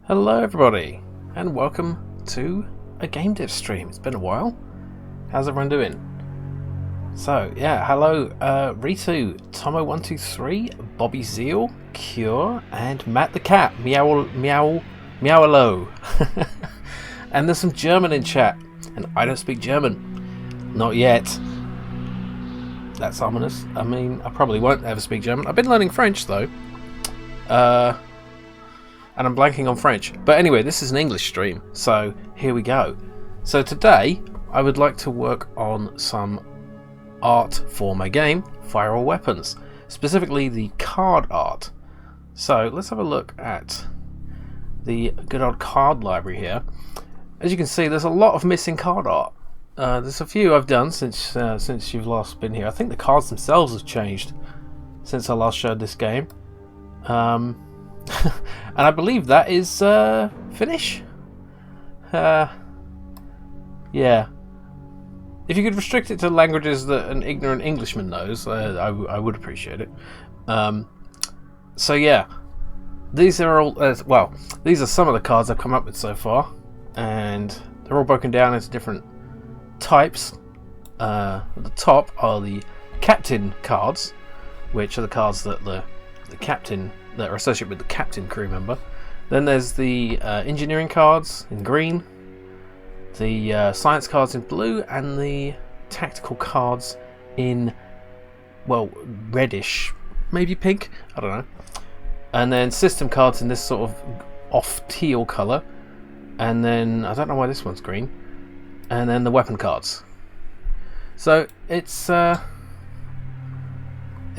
Hello everybody, and welcome to a game dev stream. It's been a while. How's everyone doing? So, yeah, hello Ritu, Tomo123, Bobby Zeal, Cure, and Matt the Cat, meow, and there's some German in chat, and I don't speak German. Not yet. That's ominous. I mean, I probably won't ever speak German. I've been learning French, though. And I'm blanking on French. But anyway, this is an English stream, so here we go. So today, I would like to work on some art for my game, Firewall Weapons. Specifically, the card art. So let's have a look at the good old card library here. As you can see, there's a lot of missing card art. There's a few I've done since you've last been here. I think the cards themselves have changed since I last showed this game. And I believe that is Finnish. Yeah. If you could restrict it to languages that an ignorant Englishman knows, I would appreciate it. So yeah, these are all these are some of the cards I've come up with so far, and they're all broken down into different types. At the top are the captain cards, which are the cards that the captain that are associated with the captain crew member. Then there's the engineering cards in green, the science cards in blue, and the tactical cards in, well, reddish, maybe pink, I don't know. And then system cards in this sort of off teal colour. And then, I don't know why this one's green. And then the weapon cards. So it's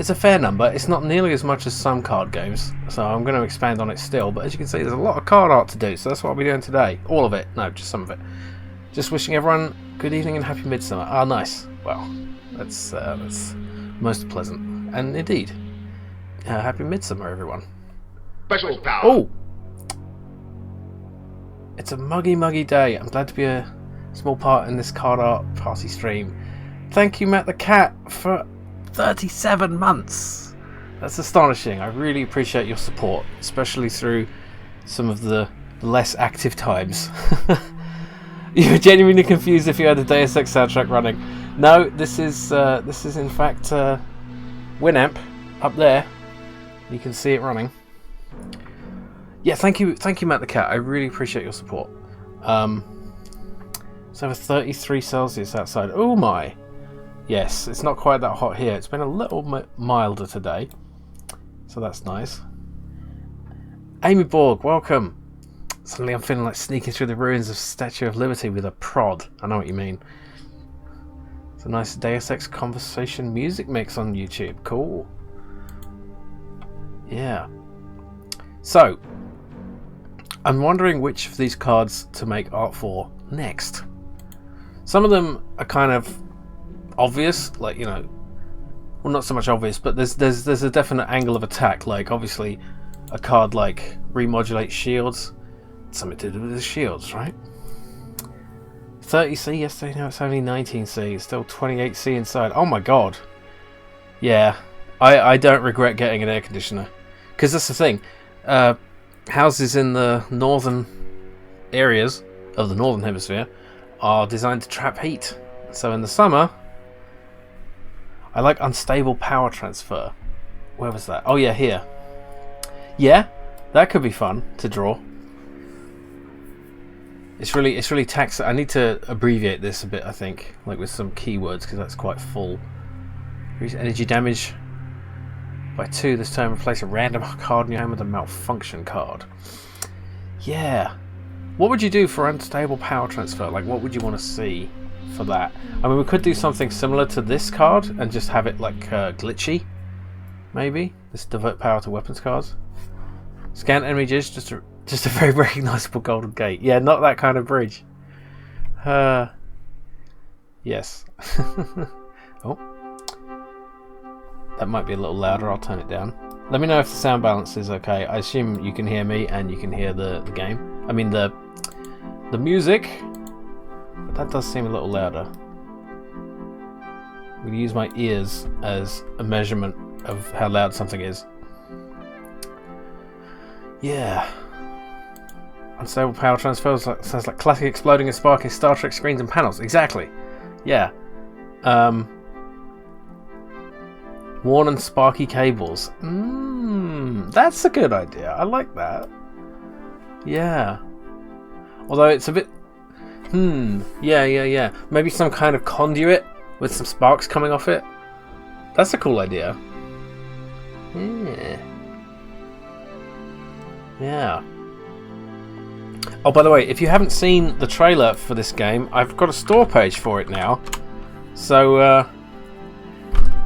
a fair number. It's not nearly as much as some card games, so I'm going to expand on it still. But as you can see, there's a lot of card art to do, so that's what I'll be doing today. All of it. No, just some of it. Just wishing everyone good evening and happy midsummer. Ah, nice. Well, that's most pleasant. And indeed, happy midsummer, everyone. Special power. Oh! It's a muggy day. I'm glad to be a small part in this card art party stream. Thank you, Matt the Cat, for 37 months. That's astonishing. I really appreciate your support, especially through some of the less active times. You were genuinely confused if you had the Deus Ex soundtrack running. No, this is in fact Winamp up there. You can see it running. Yeah, thank you, Matt the Cat. I really appreciate your support. It's over 33 Celsius outside. Oh my. Yes, it's not quite that hot here. It's been a little milder today, so that's nice. Amy Borg, welcome. Suddenly I'm feeling like sneaking through the ruins of Statue of Liberty with a prod. I know what you mean. It's a nice Deus Ex conversation music mix on YouTube. Cool. Yeah. So, I'm wondering which of these cards to make art for next. Some of them are kind of obvious, like, you know, well, not so much obvious, but there's a definite angle of attack. Like, obviously, a card like Remodulate Shields, it's something to do with the shields, right? 30C yesterday, now it's only 19C, it's still 28C inside. Oh my god. Yeah, I don't regret getting an air conditioner, because that's the thing. Houses in the northern areas of the northern hemisphere are designed to trap heat. So in the summer, I like unstable power transfer. Where was that? Oh yeah, here. Yeah, that could be fun to draw. It's really taxing. I need to abbreviate this a bit, I think, like with some keywords, because that's quite full. Increase energy damage by 2 this time. Replace a random card in your hand with a malfunction card. Yeah. What would you do for unstable power transfer? Like, what would you want to see for that? I mean, we could do something similar to this card and just have it like glitchy, maybe. This divert power to weapons cards. Scan enemy gist, just a very recognisable golden gate. Yeah, not that kind of bridge. Yes. Oh, that might be a little louder. I'll turn it down. Let me know if the sound balance is okay. I assume you can hear me and you can hear the game. I mean the music. But that does seem a little louder. I'm going to use my ears as a measurement of how loud something is. Yeah. Unstable power transfer sounds like classic exploding and sparking Star Trek screens and panels. Exactly. Yeah. Worn and sparky cables. That's a good idea. I like that. Yeah. Although it's a bit... Yeah. Maybe some kind of conduit with some sparks coming off it. That's a cool idea. Yeah. Oh, by the way, if you haven't seen the trailer for this game, I've got a store page for it now. So,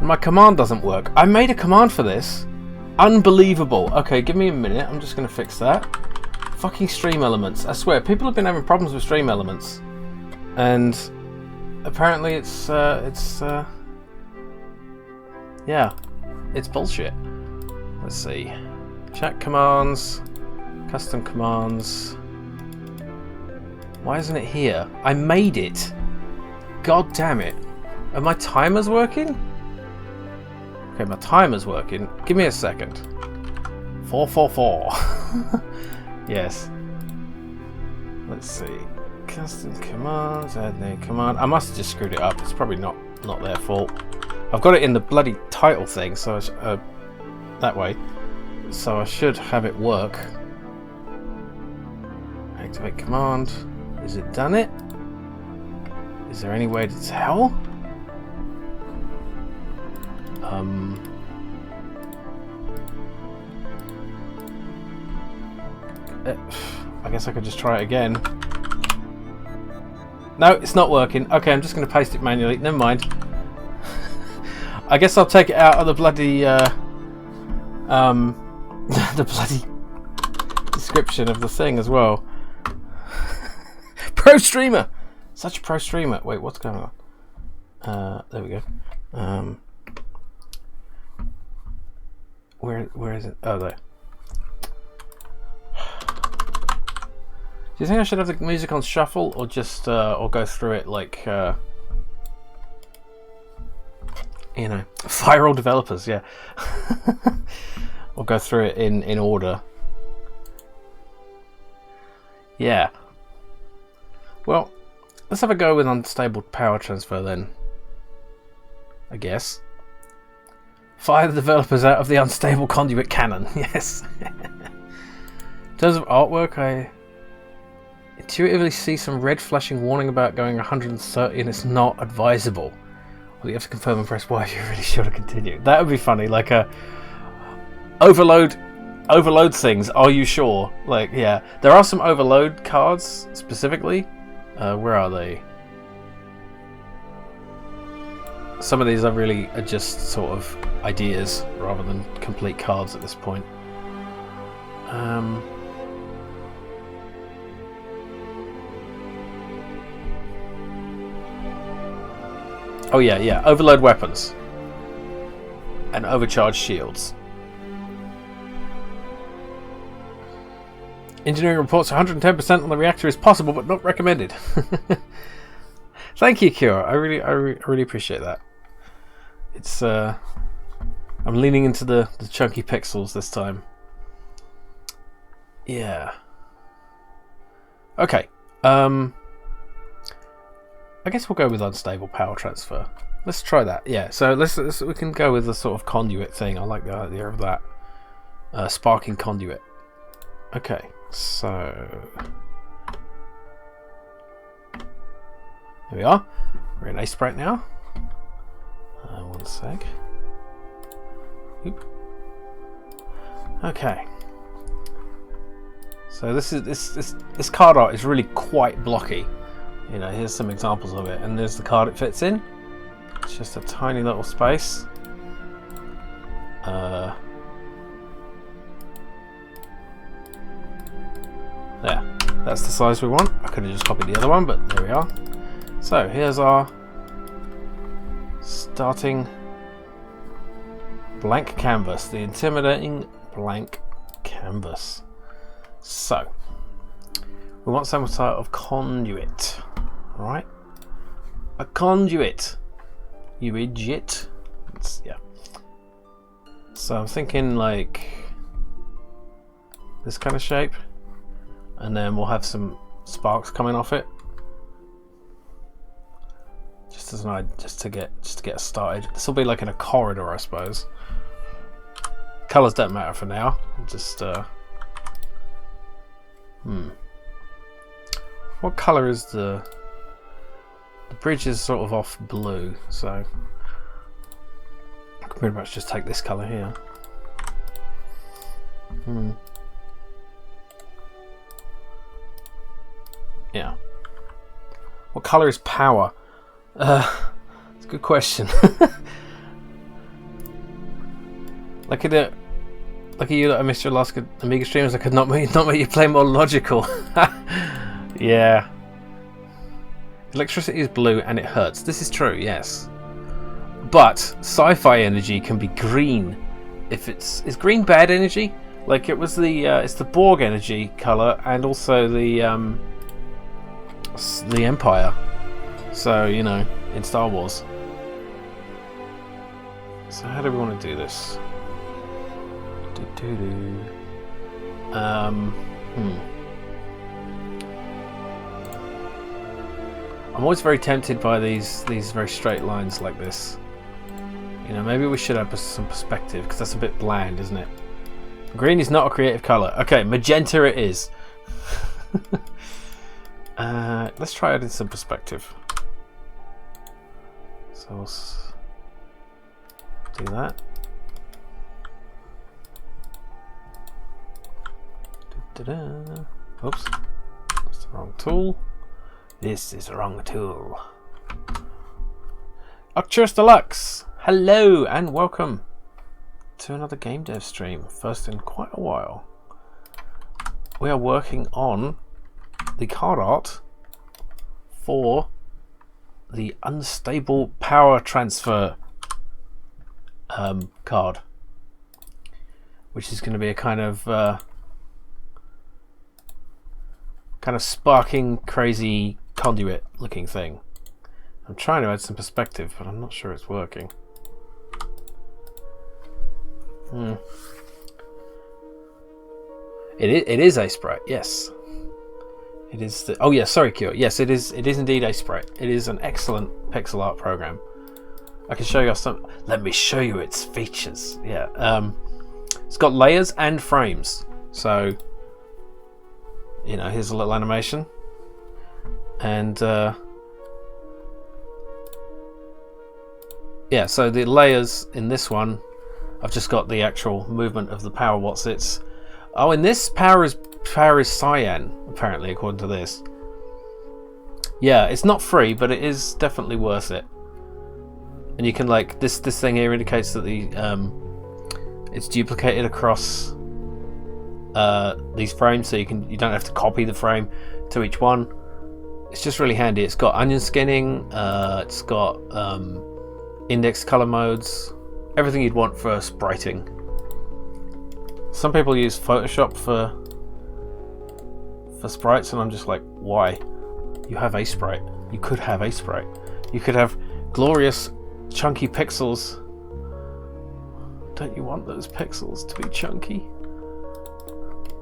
my command doesn't work. I made a command for this. Unbelievable. Okay, give me a minute. I'm just going to fix that. Fucking Stream Elements. I swear, people have been having problems with Stream Elements. And apparently yeah, it's bullshit. Let's see. Chat commands. Custom commands. Why isn't it here? I made it. God damn it. Are my timers working? Okay, my timer's working. Give me a second. 444. Yes. Let's see. Custom commands. Add new command. I must have just screwed it up. It's probably not their fault. I've got it in the bloody title thing, so that way. So I should have it work. Activate command. Is it done it? Is there any way to tell? I guess I could just try it again. No, it's not working. Okay, I'm just going to paste it manually. Never mind. I guess I'll take it out of the bloody the bloody description of the thing as well. Pro streamer, such a pro streamer. Wait, what's going on? There we go. Where is it? Oh, there. Do you think I should have the music on shuffle, or just or go through it like you know, viral developers? Yeah. Or go through it in order. Yeah. Well, let's have a go with unstable power transfer then. I guess. Fire the developers out of the unstable conduit cannon. Yes. In terms of artwork, I intuitively see some red flashing warning about going 130 and it's not advisable. Well, you have to confirm and press Y if you're really sure to continue. That would be funny, like a overload things. Are you sure? Like, yeah, there are some overload cards specifically. Where are they? Some of these are just sort of ideas rather than complete cards at this point. Oh yeah, overload weapons and overcharged shields. Engineering reports 110% on the reactor is possible but not recommended. Thank you, Kira. I really appreciate that. It's I'm leaning into the chunky pixels this time. Yeah. Okay. I guess we'll go with unstable power transfer. Let's try that. Yeah. So we can go with the sort of conduit thing. I like the idea of that. Sparking conduit. Okay. So there we are. We're in Ace right now. One sec. Oop. Okay. So this card art is really quite blocky. You know, here's some examples of it, and there's the card it fits in. It's just a tiny little space. There, that's the size we want. I could have just copied the other one, but there we are. So here's our starting blank canvas, the intimidating blank canvas. So we want some sort of conduit, right? A conduit, you idiot. Yeah. So I'm thinking like this kind of shape. and then we'll have some sparks coming off it. Just as an idea, just to get us started. This will be like in a corridor, I suppose. Colours don't matter for now. Just what colour is the bridge? Is sort of off blue, so I can pretty much just take this colour here. Yeah. What colour is power? It's a good question. Lucky you that I missed your last Amiga streams. I could not make you play more logical. Yeah. Electricity is blue and it hurts. This is true, yes. But sci-fi energy can be green. If is green bad energy? Like it was it's the Borg energy color and also the Empire. So, you know, in Star Wars. So how do we want to do this? I'm always very tempted by these very straight lines like this. You know, maybe we should have some perspective because that's a bit bland, isn't it? Green is not a creative color. Okay, magenta it is. Let's try adding some perspective. So we'll do that. Oops, that's the wrong tool. This is the wrong tool. Arcturus Deluxe, hello and welcome to another game dev stream. First in quite a while. We are working on the card art for the unstable power transfer card, which is going to be a kind of sparking, crazy conduit looking thing. I'm trying to add some perspective, but I'm not sure it's working. It is Aseprite, yes. It is the, oh yes, sorry Cure. Yes, it is indeed Aseprite. It is an excellent pixel art program. I can show you some. Let me show you its features. Yeah. It's got layers and frames. So, you know, here's a little animation. And yeah, so the layers in this one, I've just got the actual movement of the power. What's its? Oh, in this power is cyan, apparently, according to this. Yeah, it's not free, but it is definitely worth it. And you can, like, this thing here indicates that the it's duplicated across these frames, so you don't have to copy the frame to each one. It's just really handy. It's got onion skinning, it's got index color modes, everything you'd want for spriting. Some people use Photoshop for sprites, and I'm just like, why? You have Aseprite. You could have Aseprite. You could have glorious chunky pixels. Don't you want those pixels to be chunky?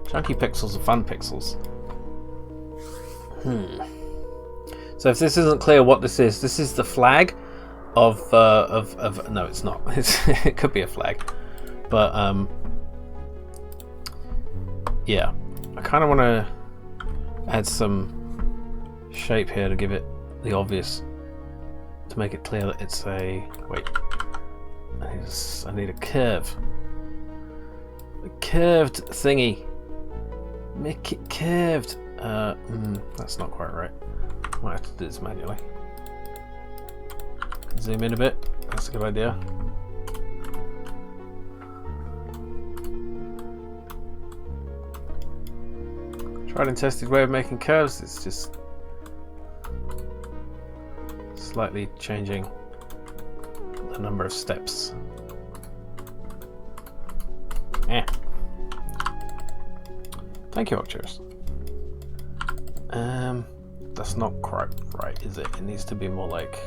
Chunky pixels are fun pixels. So if this isn't clear what this is the flag of no, it's not. It could be a flag, but yeah, I kind of want to add some shape here to give it the obvious, to make it clear that it's a, wait, I need a curved thingy. Make it curved. That's not quite right. Might have to do this manually. Zoom in a bit. That's a good idea. Tried and tested way of making curves. It's just slightly changing the number of steps. Thank you, Arcturus. That's not quite right, is it? It needs to be more like.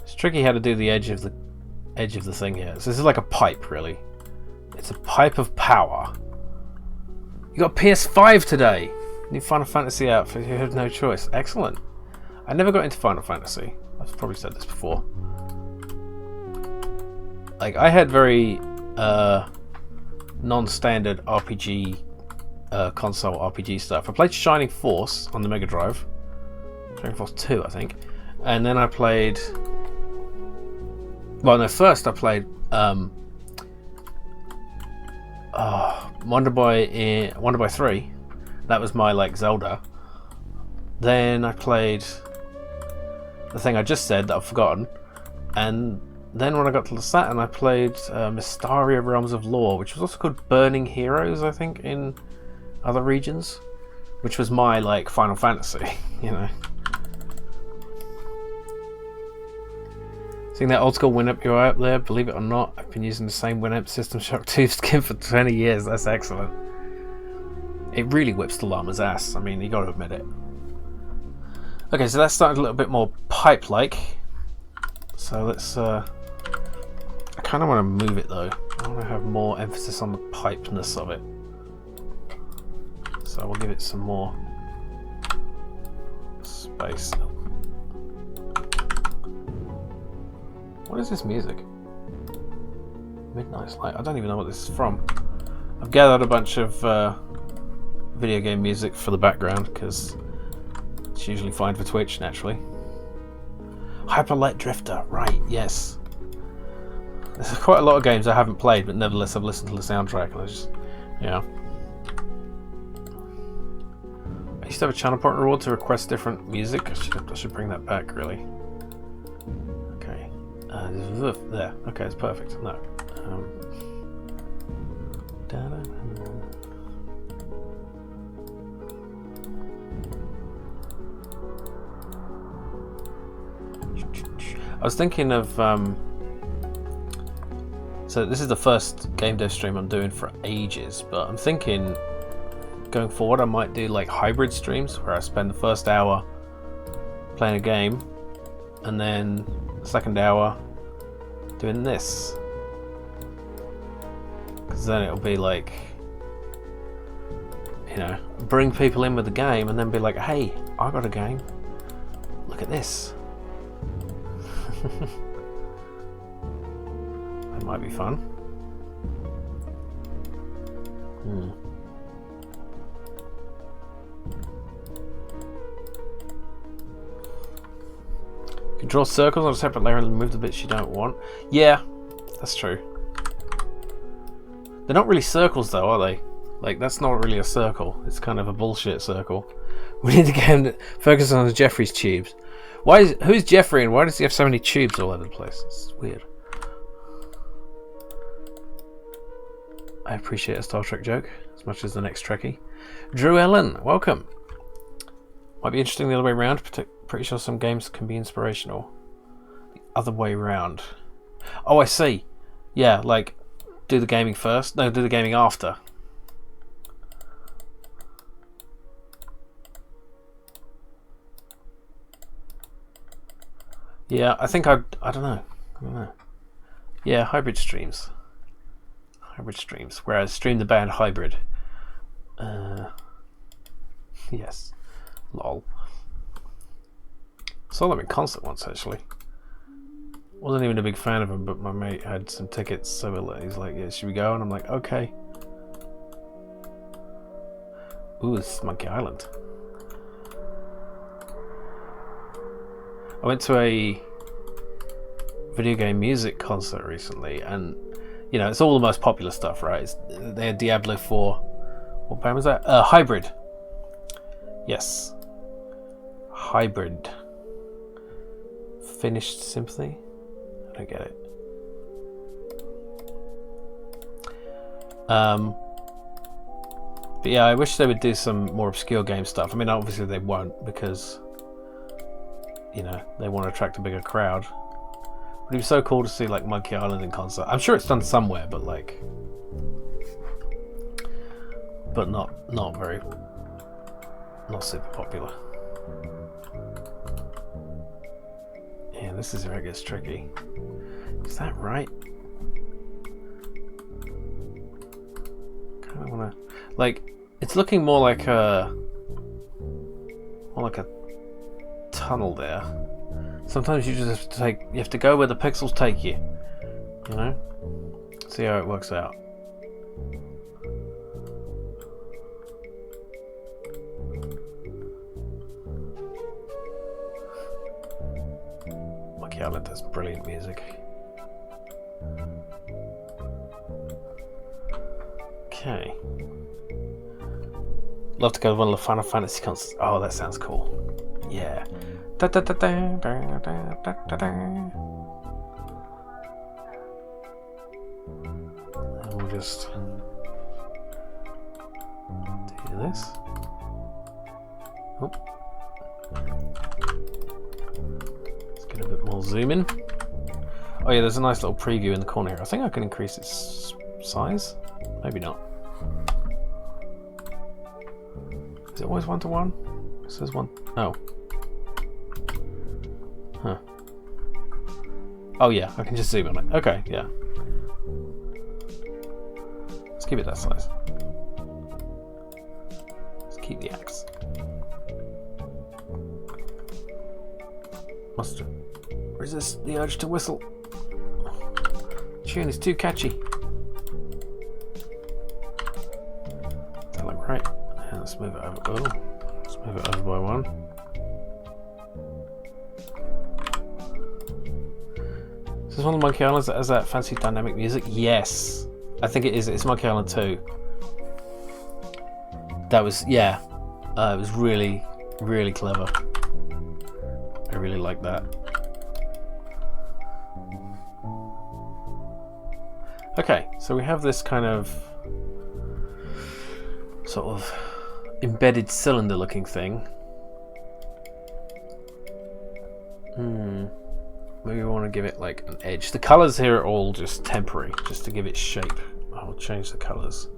It's tricky how to do the edge of edge of the thing here. So this is like a pipe, really. It's a pipe of power. You got a PS5 today. New Final Fantasy out for you have no choice. Excellent. I never got into Final Fantasy. I've probably said this before. Like, I had very non-standard RPG console RPG stuff. I played Shining Force on the Mega Drive. Shining Force 2, I think. And then I played... Well, no, first I played Wonder Boy 3. That was my, like, Zelda. Then I played the thing I just said that I've forgotten. And then when I got to the Saturn, I played Mystaria Realms of Lore, which was also called Burning Heroes, I think, in other regions. Which was my, like, Final Fantasy, you know. Seeing that old school Winamp UI up there, believe it or not, I've been using the same Winamp System Shock 2 skin for 20 years. That's excellent. It really whips the llama's ass. I mean, you got to admit it. Okay, so that started a little bit more pipe-like. So let's... I kind of want to move it, though. I want to have more emphasis on the pipeness of it. So we'll give it some more space. What is this music? Midnight's Light. I don't even know what this is from. I've gathered a bunch of video game music for the background because it's usually fine for Twitch, naturally. Hyper Light Drifter, right, yes. There's quite a lot of games I haven't played, but nevertheless I've listened to the soundtrack and I just, yeah. I used to have a channel partner reward to request different music. I should bring that back, really. Okay. There. Okay, it's perfect. No. I was thinking of so this is the first game dev stream I'm doing for ages, but I'm thinking going forward I might do like hybrid streams where I spend the first hour playing a game and then the second hour doing this, because then it'll be like, you know, bring people in with the game and then be like, hey, I got a game, look at this. That might be fun. You can draw circles on a separate layer and remove the bits you don't want. Yeah, that's true. They're not really circles though, are they? Like, that's not really a circle. It's kind of a bullshit circle. We need a game that focuses on the Jeffrey's tubes. Who's Jeffrey and why does he have so many tubes all over the place? It's weird. I appreciate a Star Trek joke as much as the next Trekkie. Drew Ellen, welcome. Might be interesting the other way around. Pretty sure some games can be inspirational. The other way around. Oh, I see. Yeah, like do the gaming first. No, do the gaming after. Yeah, I think I don't know. Yeah, hybrid streams. Whereas stream the band Hybrid. Yes. Lol. Saw them in concert once actually. Wasn't even a big fan of them, but my mate had some tickets, so he's like, yeah, should we go? And I'm like, okay. Ooh, this is Monkey Island. I went to a video game music concert recently, and you know, it's all the most popular stuff, right? They had Diablo 4. What band was that? Hybrid. Yes. Hybrid. Finished Symphony? I don't get it. But yeah, I wish they would do some more obscure game stuff. I mean, obviously they won't because, you know, they want to attract a bigger crowd. But it'd be so cool to see like Monkey Island in concert. I'm sure it's done somewhere, but like, but not super popular. Yeah, this is where it gets tricky. Is that right? Kind of wanna, like, it's looking more like a tunnel there. Sometimes you just have to you have to go where the pixels take you. You know? See how it works out. Monkey Island has brilliant music. Okay. Love to go to one of the Final Fantasy concerts. Oh, that sounds cool. Yeah. Da, da, da, da, da, da, da, da. And we'll just do this. Oh. Let's get a bit more zoom in. Oh yeah, there's a nice little preview in the corner here. I think I can increase its size. Maybe not. Is it always 1:1? It says 1. Oh. Huh. Oh yeah, I can just zoom on it. Okay, yeah. Let's keep it that size. Let's keep the axe. Must resist the urge to whistle. Tune is too catchy. Does that look right? Yeah, let's move it over. Oh, let's move it over by one. Is this one of the Monkey Islands that has that fancy dynamic music? Yes, I think it is. It's Monkey Island 2. That was, yeah, it was really, really clever. I really like that. Okay, so we have this kind of sort of embedded cylinder looking thing. Maybe we want to give it like an edge. The colours here are all just temporary, just to give it shape. I'll change the colours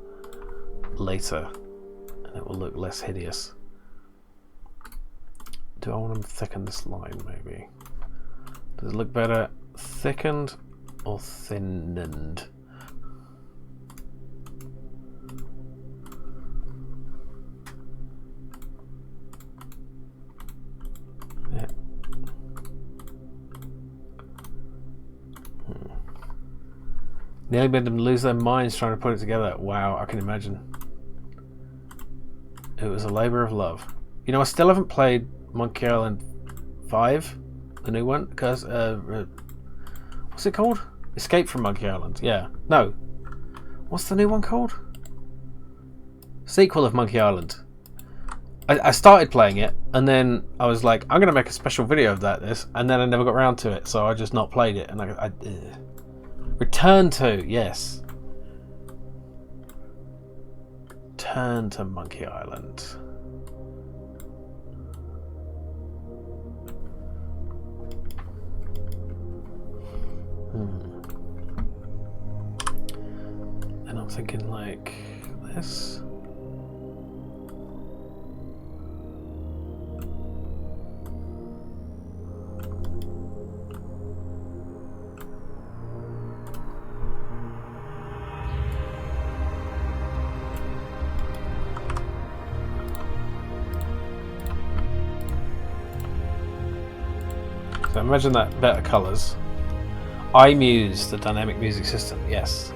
later and it will look less hideous. Do I want to thicken this line maybe? Does it look better thickened or thinning? Yeah. Nearly made them lose their minds trying to put it together. Wow, I can imagine. It was a labour of love. You know, I still haven't played Monkey Island 5, the new one, because what's it called? Escape from Monkey Island. Yeah. No. What's the new one called? Sequel of Monkey Island. I started playing it, and then I was like, I'm going to make a special video of this, and then I never got around to it, so I just not played it, and I Return to, yes. Turn to Monkey Island. And I'm thinking like this. So imagine that better colours. iMuse, the dynamic music system, yes.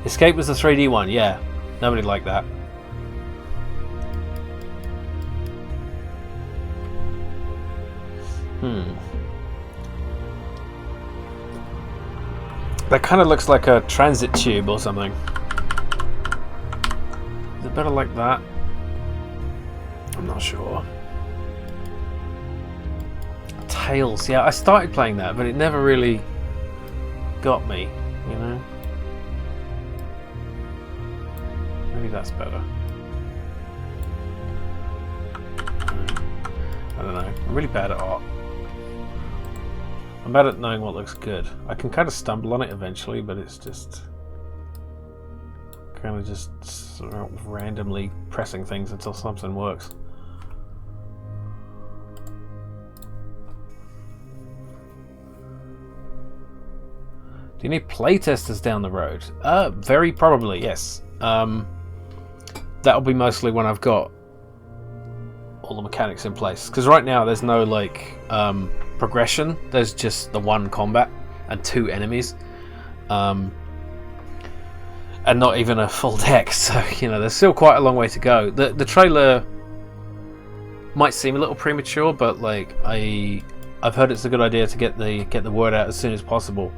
Escape was the 3D one, yeah. Nobody liked that. That kind of looks like a transit tube or something. Is it better like that? I'm not sure. Tails, yeah, I started playing that, but it never really got me, you know? Maybe that's better. I don't know. I'm really bad at art. I'm bad at knowing what looks good. I can kind of stumble on it eventually, but it's just kind of just sort of randomly pressing things until something works. Do you need playtesters down the road? Very probably, yes. That'll be mostly when I've got all the mechanics in place. Because right now there's no like progression. There's just the one combat and 2 enemies. And not even a full deck. So, you know, there's still quite a long way to go. The trailer might seem a little premature, but like I've heard it's a good idea to get the word out as soon as possible.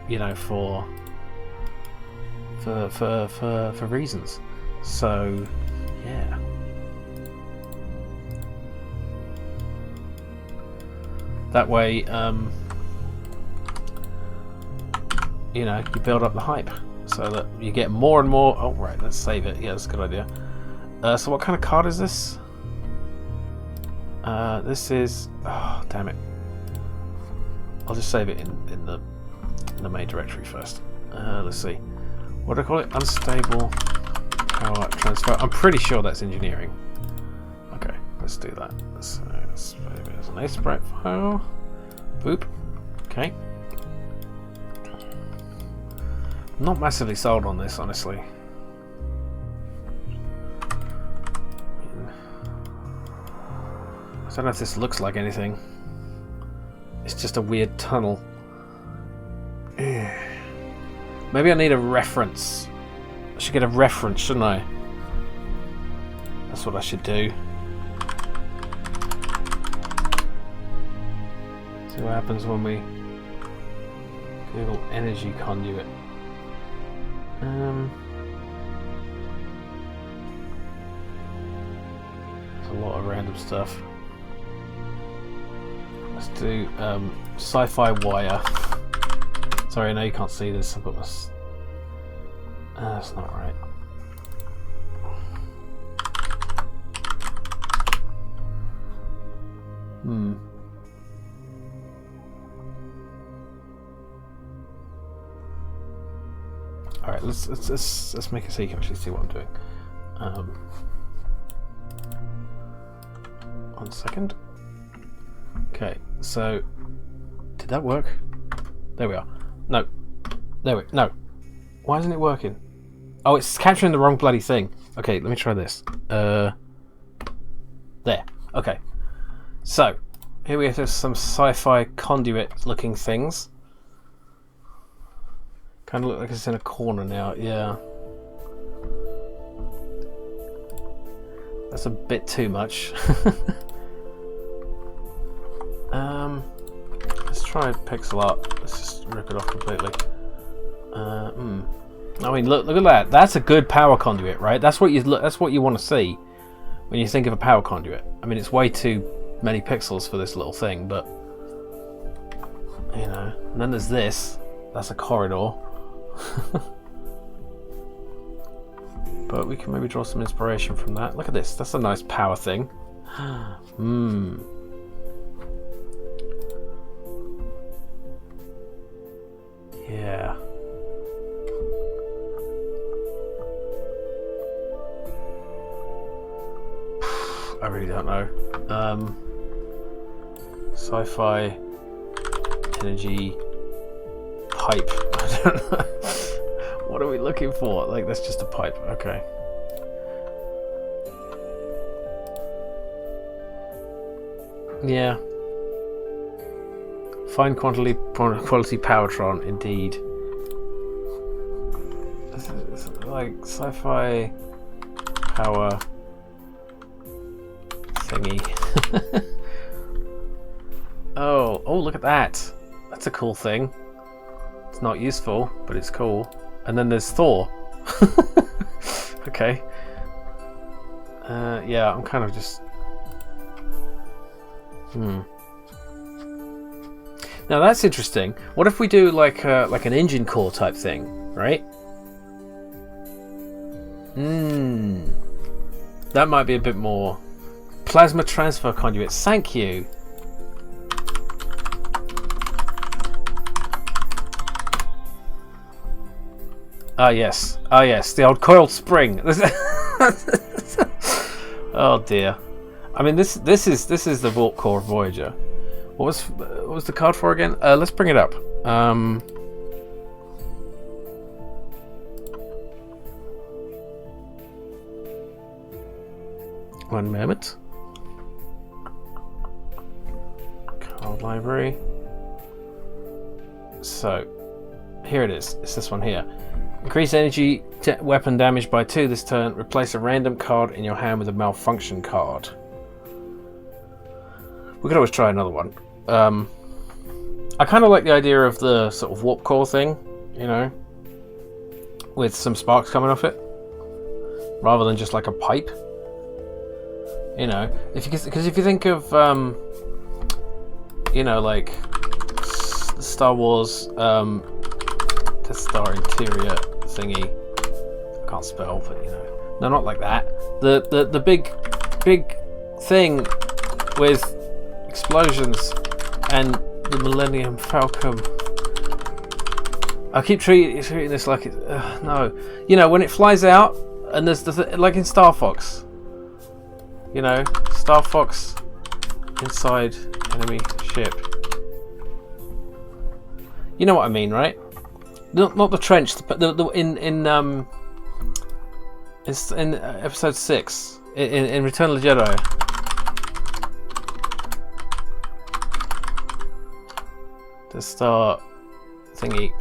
You know, for reasons. So yeah. That way, you know, you build up the hype so that you get more and more. Oh right, let's save it. Yeah, that's a good idea. So what kind of card is this? This is, oh damn it. I'll just save it in the main directory first. Let's see. What do I call it? Unstable power transfer. I'm pretty sure that's engineering. Okay, let's do that. So let's save it as an ASPRite file. Boop. Okay. Not massively sold on this, honestly. I don't know if this looks like anything. It's just a weird tunnel. Maybe I need a reference. I should get a reference, shouldn't I? That's what I should do. See what happens when we Google energy conduit. There's a lot of random stuff. Let's do sci-fi wire. Sorry, I know you can't see this. I've got this. That's not right. All right, let's make it so you can actually see what I'm doing. 1 second. Okay, so did that work? There we are. No, no. Why isn't it working? Oh, it's capturing the wrong bloody thing. Okay, let me try this. There. Okay. So here we have some sci-fi conduit-looking things. Kind of look like it's in a corner now. Yeah. That's a bit too much. Let's try pixel art. Let's just rip it off completely. I mean, look at that. That's a good power conduit, right? That's what you want to see when you think of a power conduit. I mean, it's way too many pixels for this little thing, but you know. And then there's this. That's a corridor. But we can maybe draw some inspiration from that. Look at this. That's a nice power thing. Yeah. I really don't know. Sci-fi energy pipe. I don't know. What are we looking for? Like, that's just a pipe. Okay. Yeah. Fine quality Powertron, indeed. This is like sci-fi power thingy. Oh, look at that. That's a cool thing. It's not useful, but it's cool. And then there's Thor. Okay. Yeah, I'm kind of just... Now that's interesting. What if we do like an engine core type thing, right? That might be a bit more. Plasma transfer conduit. Thank you. Ah yes, the old coiled spring. Oh dear. I mean, this is the Vault Core Voyager. What was the card for again? Let's bring it up. One moment. Card library. So, here it is. It's this one here. Increase energy weapon damage by 2 this turn. Replace a random card in your hand with a malfunction card. We could always try another one. I kind of like the idea of the sort of warp core thing, you know, with some sparks coming off it, rather than just like a pipe. You know, because if you think of, you know, like Star Wars, Death Star interior thingy. I can't spell, but you know, no, not like that. The big thing with explosions and the Millennium Falcon. I keep treating this like it. No, you know, when it flies out and there's like in Star Fox. You know, Star Fox inside enemy ship. You know what I mean, right? Not the trench, but in episode 6 in Return of the Jedi. The Star thingy,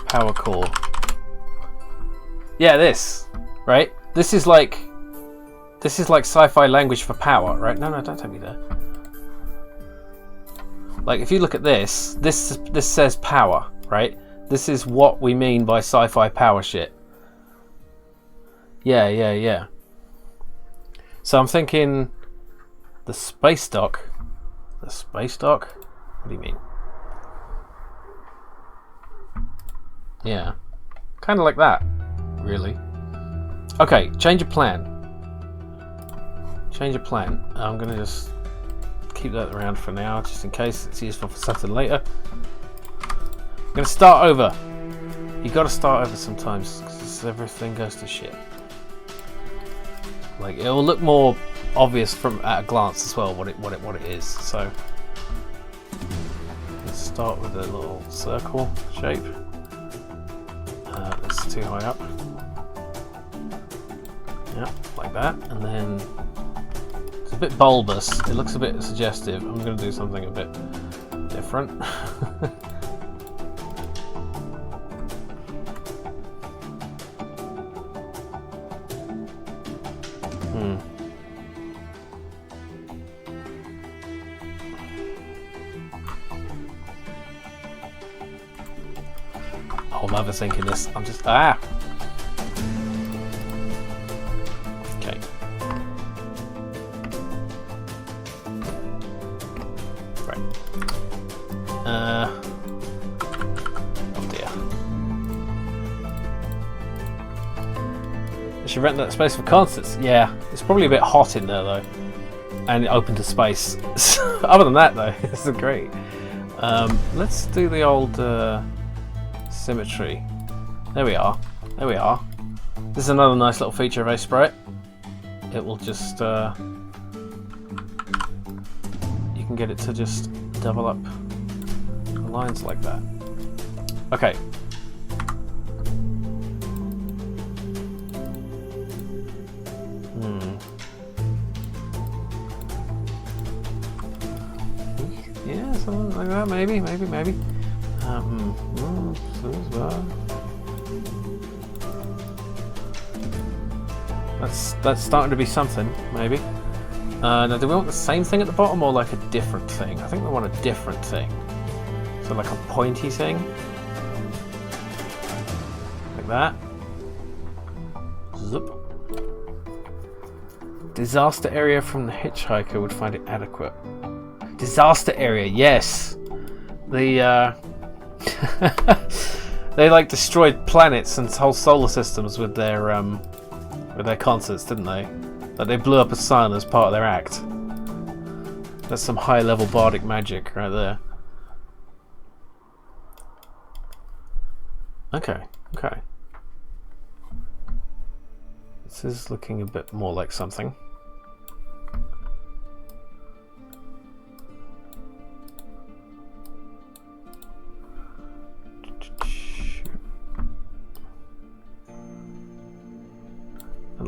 power core. Yeah, this, right? This is like sci-fi language for power, right? No, don't take me there. Like, if you look at this says power, right? This is what we mean by sci-fi power shit. Yeah. So I'm thinking the space dock. The space dock? What do you mean? Yeah. Kind of like that, really. Okay, change of plan. Change of plan. I'm going to just keep that around for now, just in case it's useful for something later. I'm going to start over. You got to start over sometimes, because everything goes to shit. Like, it will look more obvious from at a glance as well what it is. So let's start with a little circle shape. It's too high up. Yeah, like that, and then it's a bit bulbous. It looks a bit suggestive. I'm going to do something a bit different. I'm overthinking this. I'm just okay. Right. Oh dear. I should rent that space for concerts. Yeah, it's probably a bit hot in there though, and open to space. Other than that though, this is great. Let's do the old symmetry. There we are. There we are. This is another nice little feature of Aseprite. It will just you can get it to just double up lines like that. Okay. Yeah, something like that. Maybe. That's starting to be something, maybe. Now, do we want the same thing at the bottom or like a different thing? I think we want a different thing. So like a pointy thing. Like that. Zoop. Disaster area from the hitchhiker would find it adequate. Disaster area, yes! The, they like destroyed planets and whole solar systems with their concerts, didn't they? Like they blew up a sun as part of their act. That's some high-level bardic magic right there. Okay. This is looking a bit more like something.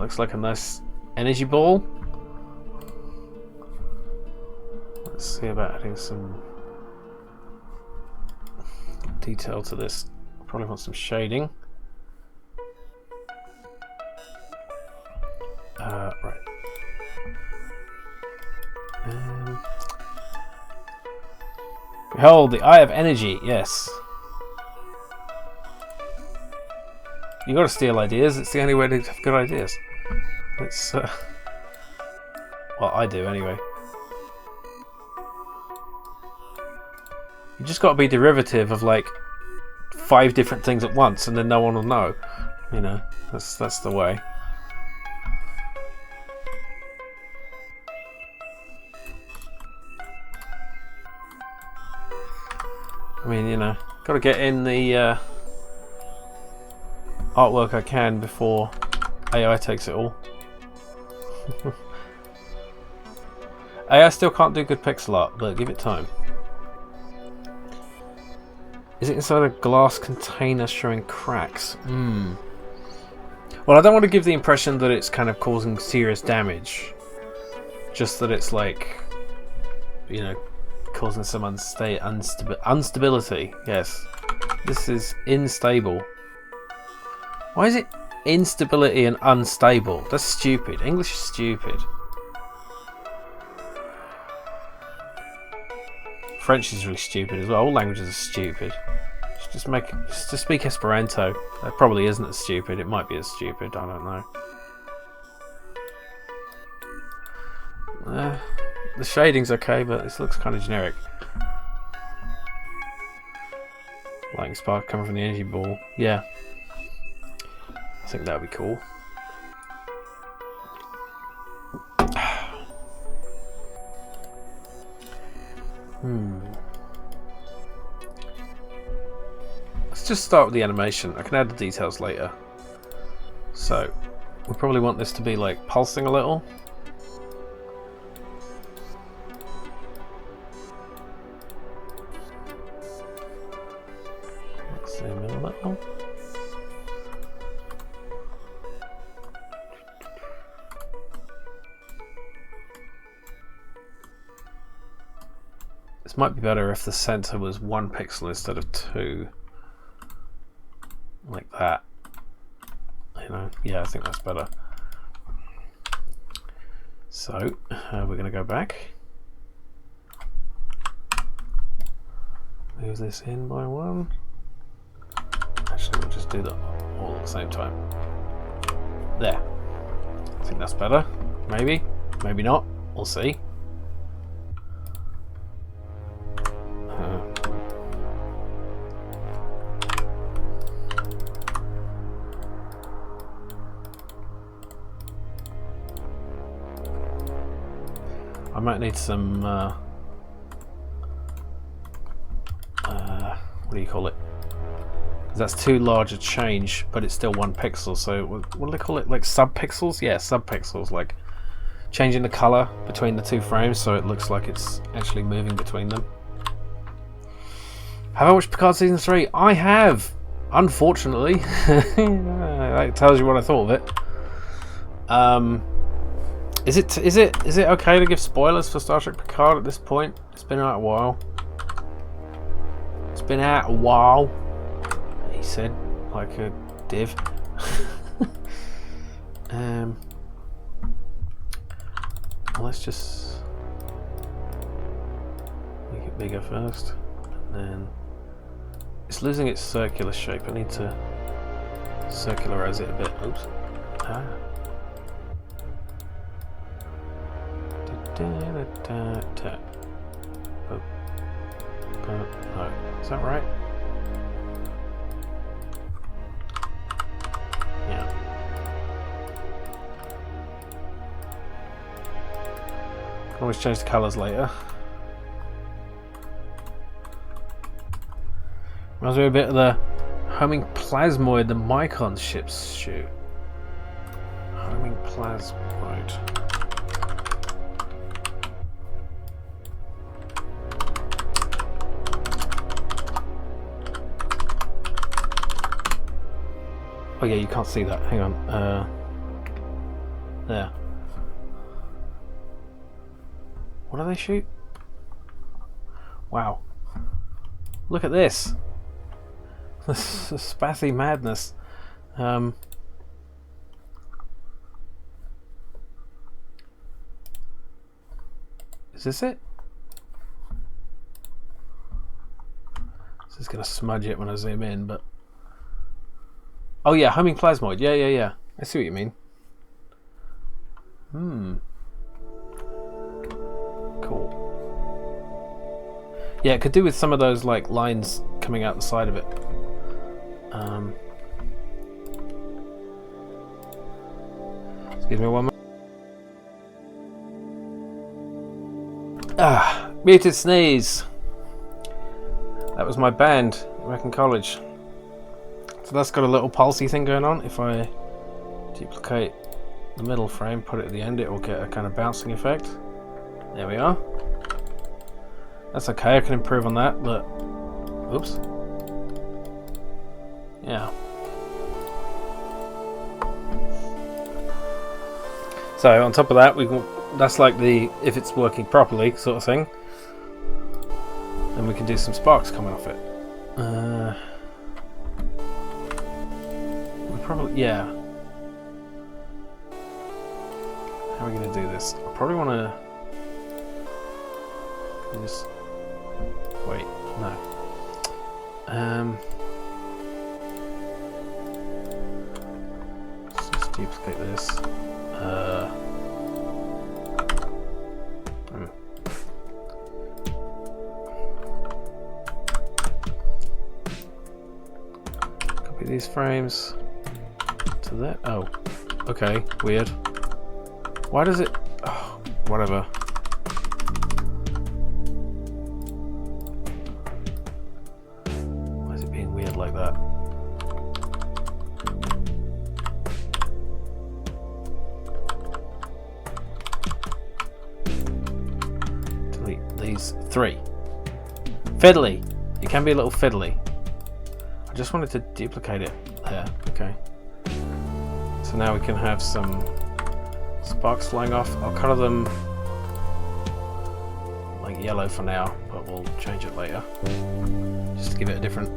looks like a nice energy ball. Let's see about adding some detail to this. Probably want some shading. Right. Behold, the Eye of Energy. Yes. You got to steal ideas. It's the only way to have good ideas. It's well, I do anyway. You just got to be derivative of like 5 different things at once, and then no one will know. You know, that's the way. I mean, you know, got to get in the artwork I can before AI takes it all. AI still can't do good pixel art, but give it time. Is it inside a glass container showing cracks? Well, I don't want to give the impression that it's kind of causing serious damage. Just that it's like, you know, causing some instability. Yes. This is unstable. Why is it instability and unstable? That's stupid. English is stupid. French is really stupid as well. All languages are stupid. Just speak Esperanto. That probably isn't as stupid. It might be as stupid. I don't know. The shading's okay, but this looks kind of generic. Lightning spark coming from the energy ball. Yeah. I think that would be cool. Let's just start with the animation. I can add the details later. So, we probably want this to be like pulsing a little. Let's zoom in a little. This might be better if the center was 1 pixel instead of 2. Like that. You know, yeah, I think that's better. So, we're going to go back. Move this in by 1. Actually, we'll just do that all at the same time. There. I think that's better. Maybe. Maybe not. We'll see. I might need some what do you call it? That's too large a change, but it's still 1 pixel. So what do they call it? Like subpixels? Yeah, subpixels. Like changing the color between the 2 frames so it looks like it's actually moving between them. Have I watched Picard season 3? I have, unfortunately. That tells you what I thought of it. Is it okay to give spoilers for Star Trek Picard at this point? It's been out a while. It's been out a while, he said, like a div. Let's just make it bigger first, and then it's losing its circular shape. I need to circularize it a bit. Oops. No, is that right? Yeah. Can always change the colours later. Reminds me a bit of the homing plasmoid the Mycon ships shoot. Homing plasmoid. Oh yeah, you can't see that. Hang on. There. What do they shoot? Wow. Look at this. This is spathy madness. Is this it? This is going to smudge it when I zoom in, but... Oh yeah, homing plasmoid. Yeah. I see what you mean. Cool. Yeah, it could do with some of those like lines coming out the side of it. Excuse me one moment. Muted Sneeze. That was my band back in college. So that's got a little pulsey thing going on. If I duplicate the middle frame, put it at the end, it will get a kind of bouncing effect. There we are. That's okay, I can improve on that, but... Oops. Yeah. So on top of that, that's like the if it's working properly sort of thing. And we can do some sparks coming off it. We probably, yeah. How are we going to do this? I probably want to just wait. No. Let's just duplicate this. Copy these frames to that. Oh, okay, weird. Why does it? Oh, whatever. Why is it being weird like that? Delete these three. Fiddly. It can be a little fiddly. I just wanted to duplicate it there. Okay. So now we can have some sparks flying off. I'll colour them like yellow for now, but we'll change it later. Just to give it a different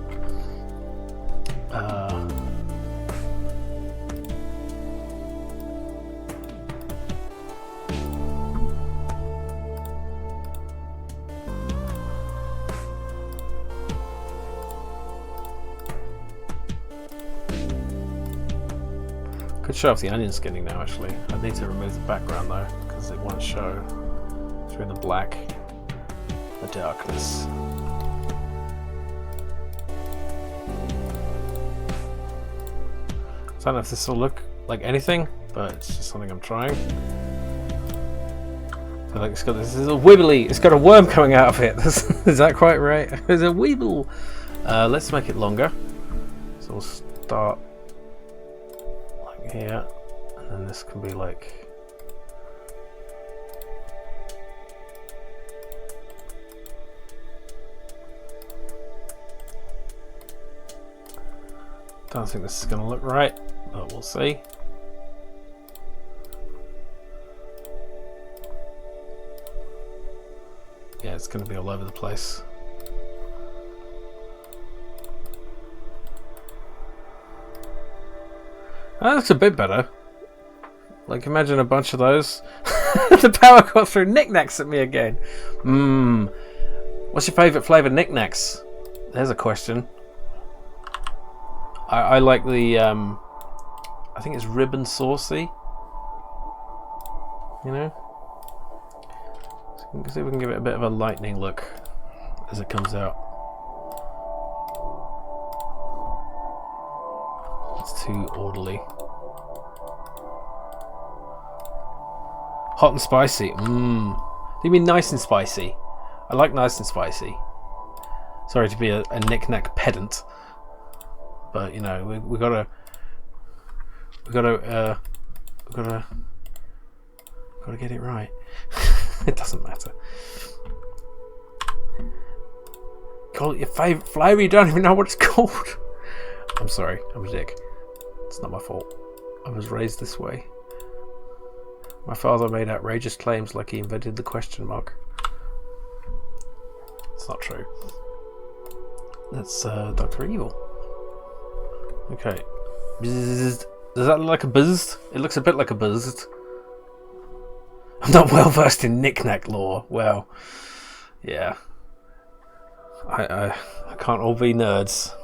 could show off the onion skinning now actually. I need to remove the background though, because it won't show through the black, the darkness. I don't know if this will look like anything, but it's just something I'm trying. I feel like it's got this is a wibbly, it's got a worm coming out of it. Is that quite right? There's a weeble. Let's make it longer. So we'll start here, and then this can be like don't think this is going to look right, but we'll see. Yeah, it's going to be all over the place. Oh, that's a bit better. Like, imagine a bunch of those. The power got through knickknacks at me again. What's your favourite flavour knickknacks? There's a question. I like the, I think it's ribbon saucy. You know? So we can see if we can give it a bit of a lightning look as it comes out. It's too orderly. Hot and spicy. Do you mean nice and spicy? I like nice and spicy. Sorry to be a knick-knack pedant, but you know we gotta get it right. It doesn't matter. Call it your favourite flavour. You don't even know what it's called. I'm, I'm sorry, I'm a dick. It's not my fault. I was raised this way. My father made outrageous claims like he invented the question mark. It's not true. That's Dr. Evil. Okay. Bzzzt. Does that look like a bzzzt? It looks a bit like a bzzzt. I'm not well versed in knick-knack lore. Well, yeah. I can't all be nerds.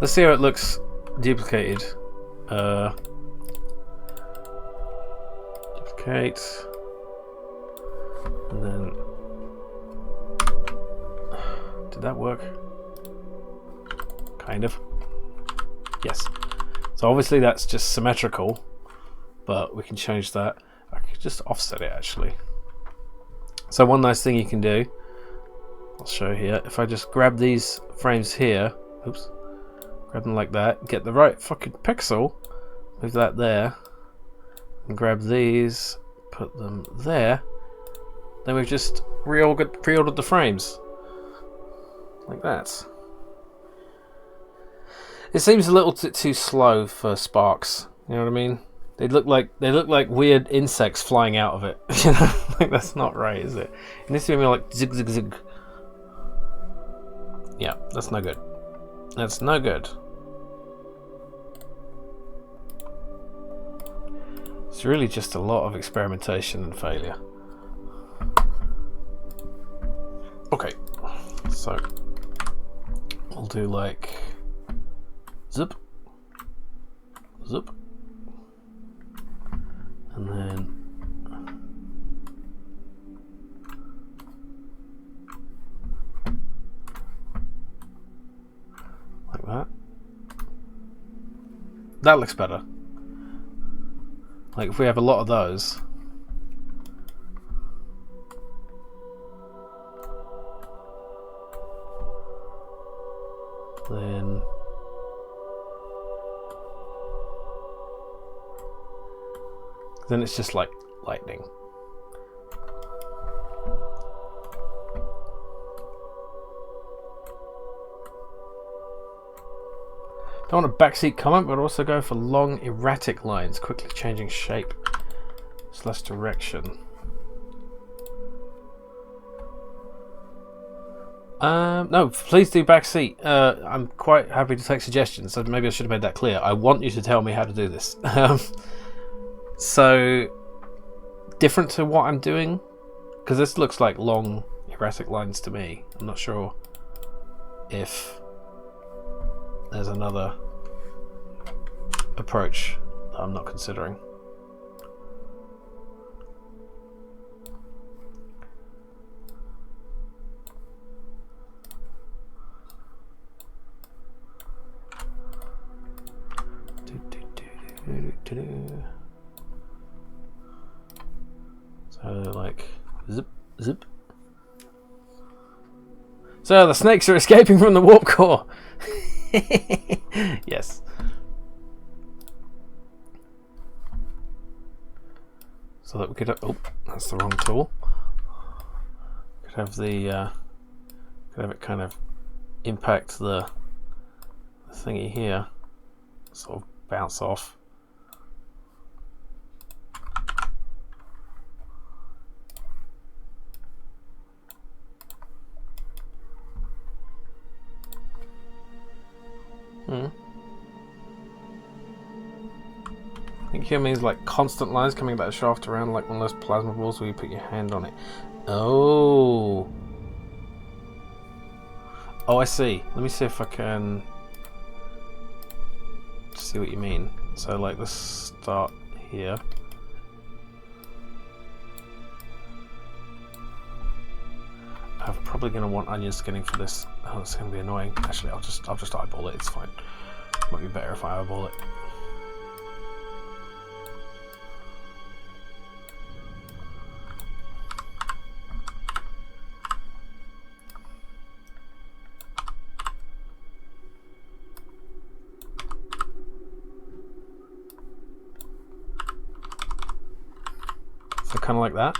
Let's see how it looks duplicated. Duplicate. And then... Did that work? Kind of. Yes. So obviously that's just symmetrical, but we can change that. I could just offset it actually. So one nice thing you can do, I'll show here, if I just grab these frames here, oops, grab them like that, get the right fucking pixel, move that there, and grab these, put them there, then we've just pre-ordered the frames. Like that. It seems a little too slow for Sparks, you know what I mean? They look like weird insects flying out of it. You know, like that's not right, is it? It needs to be more like zig zig zig. Yeah, that's no good. That's no good. It's really just a lot of experimentation and failure. Okay, so we'll do like zip, zip. And then like that. That looks better. Like if we have a lot of those, then it's just like lightning. Don't want a backseat comment, but also go for long erratic lines, quickly changing shape / direction. No, please do backseat. I'm quite happy to take suggestions, so maybe I should have made that clear. I want you to tell me how to do this. So, different to what I'm doing, because this looks like long erratic lines to me. I'm not sure if there's another approach that I'm not considering. So like zip zip. So the snakes are escaping from the warp core. Yes. So that we could have, oh, that's the wrong tool. Could have the could have it kind of impact the thingy here, sort of bounce off. I think here means like constant lines coming back the shaft around like one of those plasma balls where you put your hand on it. Oh, I see. Let me see if I can see what you mean. So like let's start here. I'm probably going to want onion skinning for this. Oh, it's going to be annoying. Actually, I'll just eyeball it. It's fine. Might be better if I eyeball it. So kind of like that.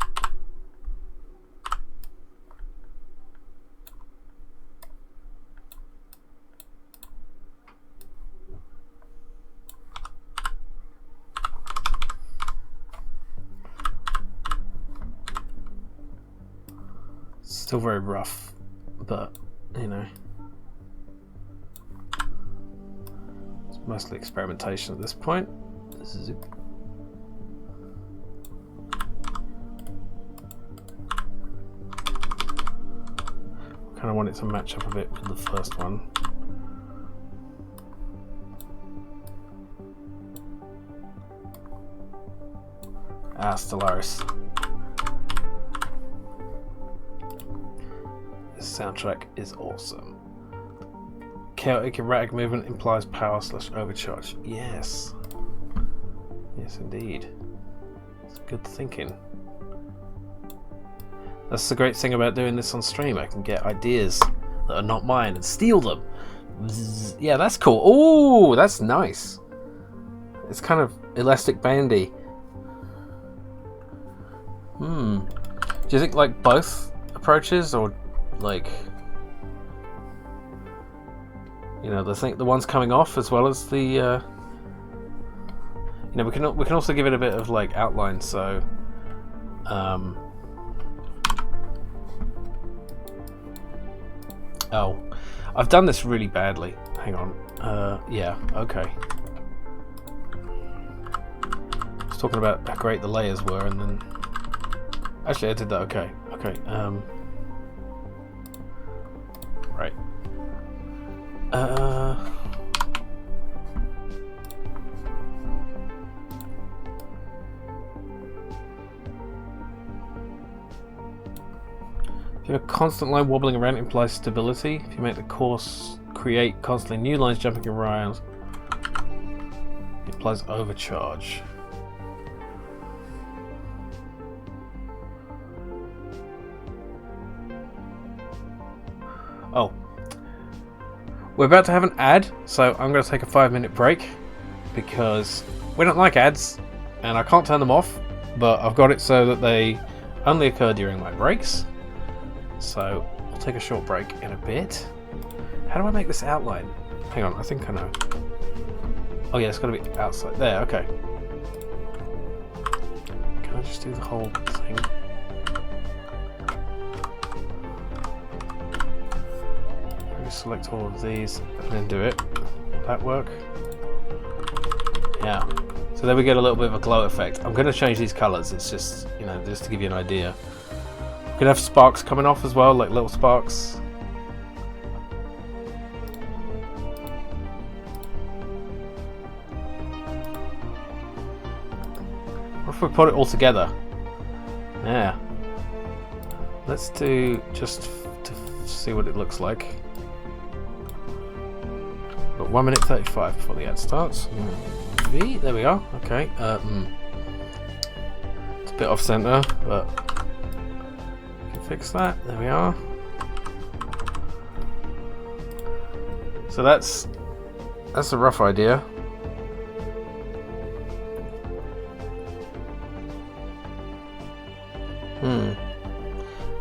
Still very rough, but you know, it's mostly experimentation at this point. Zoop. Kind of want it to match up a bit with the first one. Ah, Stellaris. This soundtrack is awesome. Chaotic erratic movement implies power / overcharge. Yes. Yes, indeed. It's good thinking. That's the great thing about doing this on stream. I can get ideas that are not mine and steal them. Yeah, that's cool. Oh, that's nice. It's kind of elastic bandy. Do you think like both approaches, or like, you know, the ones coming off as well as the you know, we can also give it a bit of like outline, so oh, I've done this really badly. Hang on. Yeah, okay. I was talking about how great the layers were, and then actually I did that okay. Okay. Right. If you have a constant line wobbling around, it implies stability. If you make the course create constantly new lines jumping around, it implies overcharge. Oh. We're about to have an ad, so I'm going to take a 5-minute break because we don't like ads and I can't turn them off, but I've got it so that they only occur during my breaks. So I'll take a short break in a bit. How do I make this outline? Hang on, I think I know. Oh yeah, it's got to be outside. There, okay. Can I just do the whole thing? Select all of these and then do it. Will that work? Yeah. So there we get a little bit of a glow effect. I'm going to change these colours. It's just, you know, just to give you an idea. We could have sparks coming off as well, like little sparks. What if we put it all together? Yeah. Let's do just to see what it looks like. Got 1 minute 35 before the ad starts. V, there we are. Okay. It's a bit off center, but we can fix that. There we are. So that's a rough idea.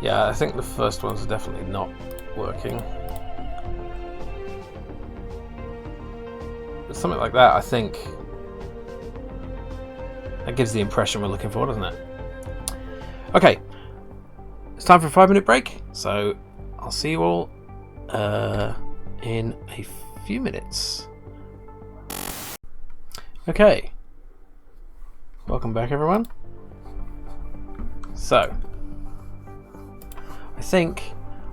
Yeah, I think the first one's definitely not working. Something like that, I think, that gives the impression we're looking for, doesn't it? Okay, it's time for a 5-minute break, so I'll see you all in a few minutes. Okay, welcome back everyone. So, I think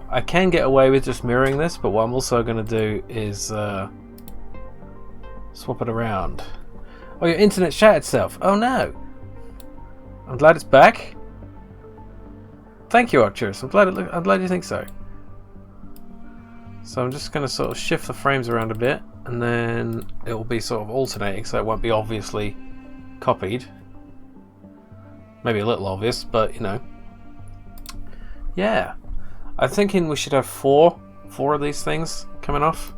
I can get away with just mirroring this, but what I'm also going to do is swap it around. Oh, your internet shat itself. Oh no. I'm glad it's back. Thank you, Arcturus. I'm glad you think so. So I'm just going to sort of shift the frames around a bit, and then it will be sort of alternating, so it won't be obviously copied. Maybe a little obvious, but you know. Yeah. I'm thinking we should have four of these things coming off.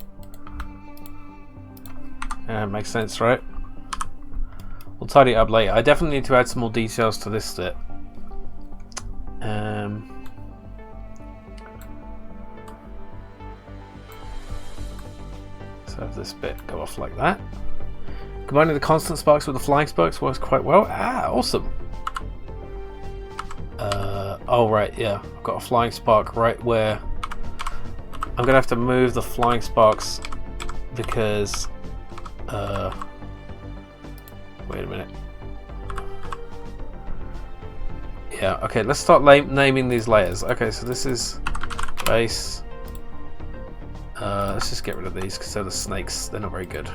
Yeah, makes sense, right? We'll tidy it up later. I definitely need to add some more details to this bit. So have this bit go off like that. Combining the constant sparks with the flying sparks works quite well. Ah, awesome. Oh right, yeah. I've got a flying spark right where I'm gonna have to move the flying sparks because wait a minute. Yeah, okay, let's start naming these layers. Okay, so this is base. Let's just get rid of these because they're the snakes. They're not very good.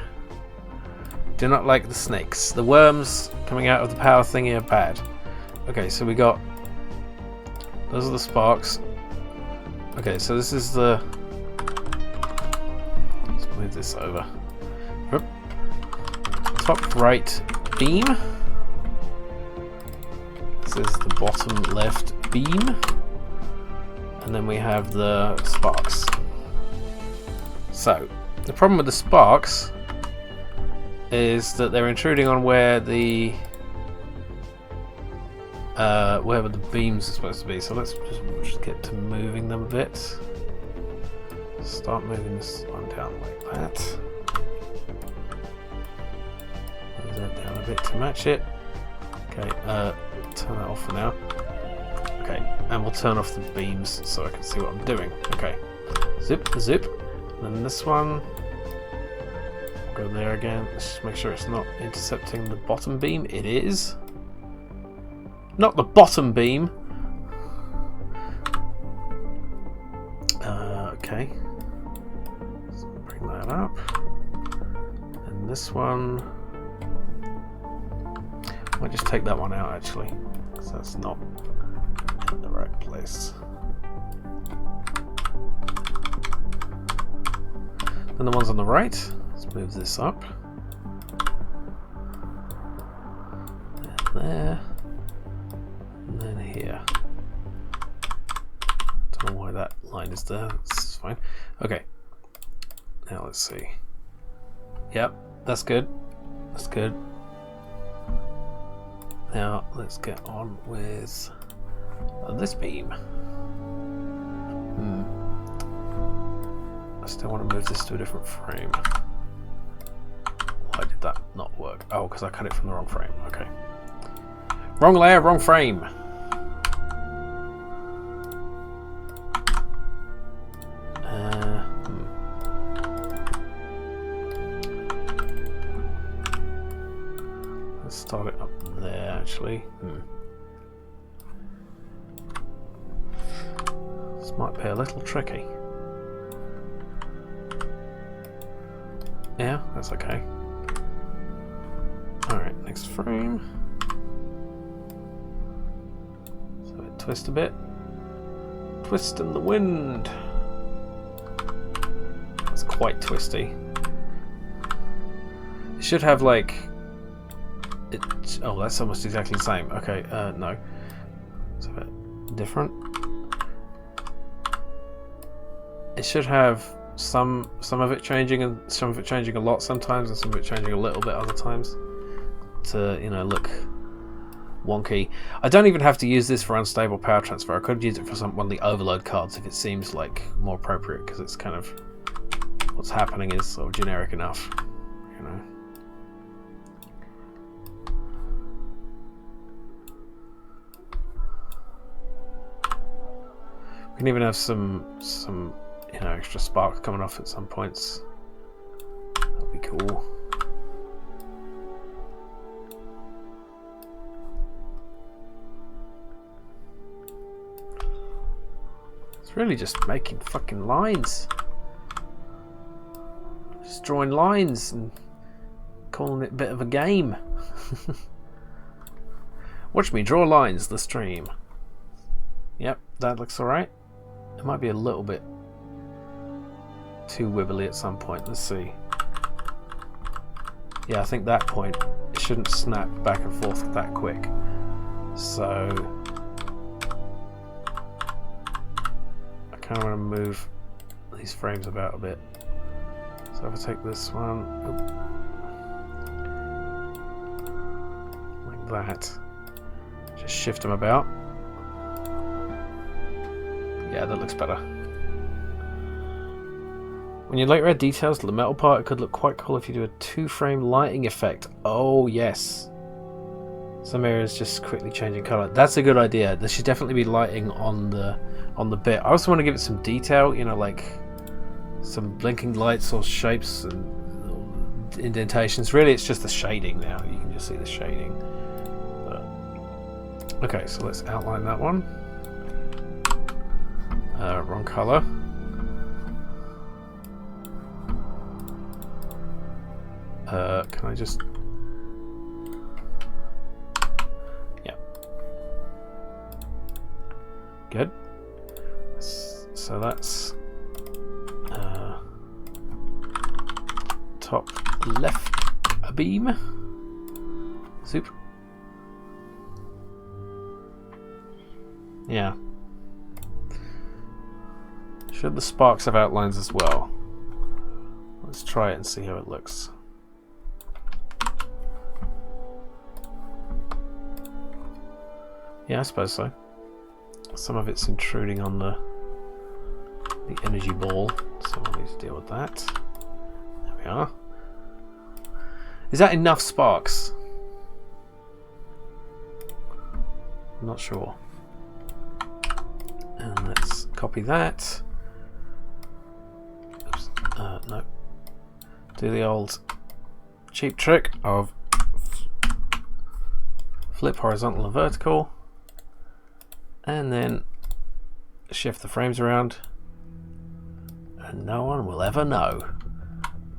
Do not like the snakes. The worms coming out of the power thingy are bad. Okay, so we got... those are the sparks. Okay, so this is the... let's move this over. Oop. Top right beam. This is the bottom left beam. And then we have the sparks. So, the problem with the sparks is that they're intruding on where the wherever the beams are supposed to be. So let's just get to moving them a bit. Start moving this one down like that. Move that down a bit to match it. Okay, turn that off for now. Okay, and we'll turn off the beams so I can see what I'm doing. Okay, zip, zip, and then this one. Go there again. Let's just make sure it's not intercepting the bottom beam. It is. Not the bottom beam. Okay. Let's bring that up. And this one. I might just take that one out actually, because that's not in the right place. And the ones on the right. Let's move this up. And there. And then here. Don't know why that line is there. That's fine. Okay. Now let's see. Yep, that's good. That's good. Now let's get on with this beam. I still want to move this to a different frame. Why did that not work? Oh, because I cut it from the wrong frame. Okay. Wrong layer, wrong frame. Let's start it up there, actually. This might be a little tricky. Yeah, that's okay. Alright, next frame. So it twist a bit. Twist in the wind. That's quite twisty. It should have like... oh, that's almost exactly the same. Okay, no. It's a bit different. It should have some of it changing and some of it changing a lot sometimes, and some of it changing a little bit other times to, you know, look wonky. I don't even have to use this for unstable power transfer. I could use it for one of the overload cards if it seems like more appropriate, because it's kind of what's happening is sort of generic enough, you know. We can even have some you know, extra sparks coming off at some points. That'd be cool. It's really just making fucking lines. Just drawing lines and calling it a bit of a game. Watch me draw lines, the stream. Yep, that looks alright. It might be a little bit too wibbly at some point. Let's see. Yeah, I think that point it shouldn't snap back and forth that quick. So I kind of want to move these frames about a bit. So if I take this one like that, just shift them about. Yeah, that looks better. When you later add details to the metal part, it could look quite cool if you do a 2-frame lighting effect. Oh, yes. Some areas just quickly changing colour. That's a good idea. There should definitely be lighting on the bit. I also want to give it some detail, you know, like some blinking lights or shapes and indentations. Really, it's just the shading now. You can just see the shading. But, okay, so let's outline that one. Wrong colour. Can I just... Yeah. Good. So that's top left beam. Super. Yeah. Should the sparks have outlines as well? Let's try it and see how it looks. Yeah, I suppose so. Some of it's intruding on the energy ball, so we'll need to deal with that. There we are. Is that enough sparks? I'm not sure. And let's copy that. Oops. No. Do the old cheap trick of flip horizontal and vertical, and then shift the frames around, and no one will ever know.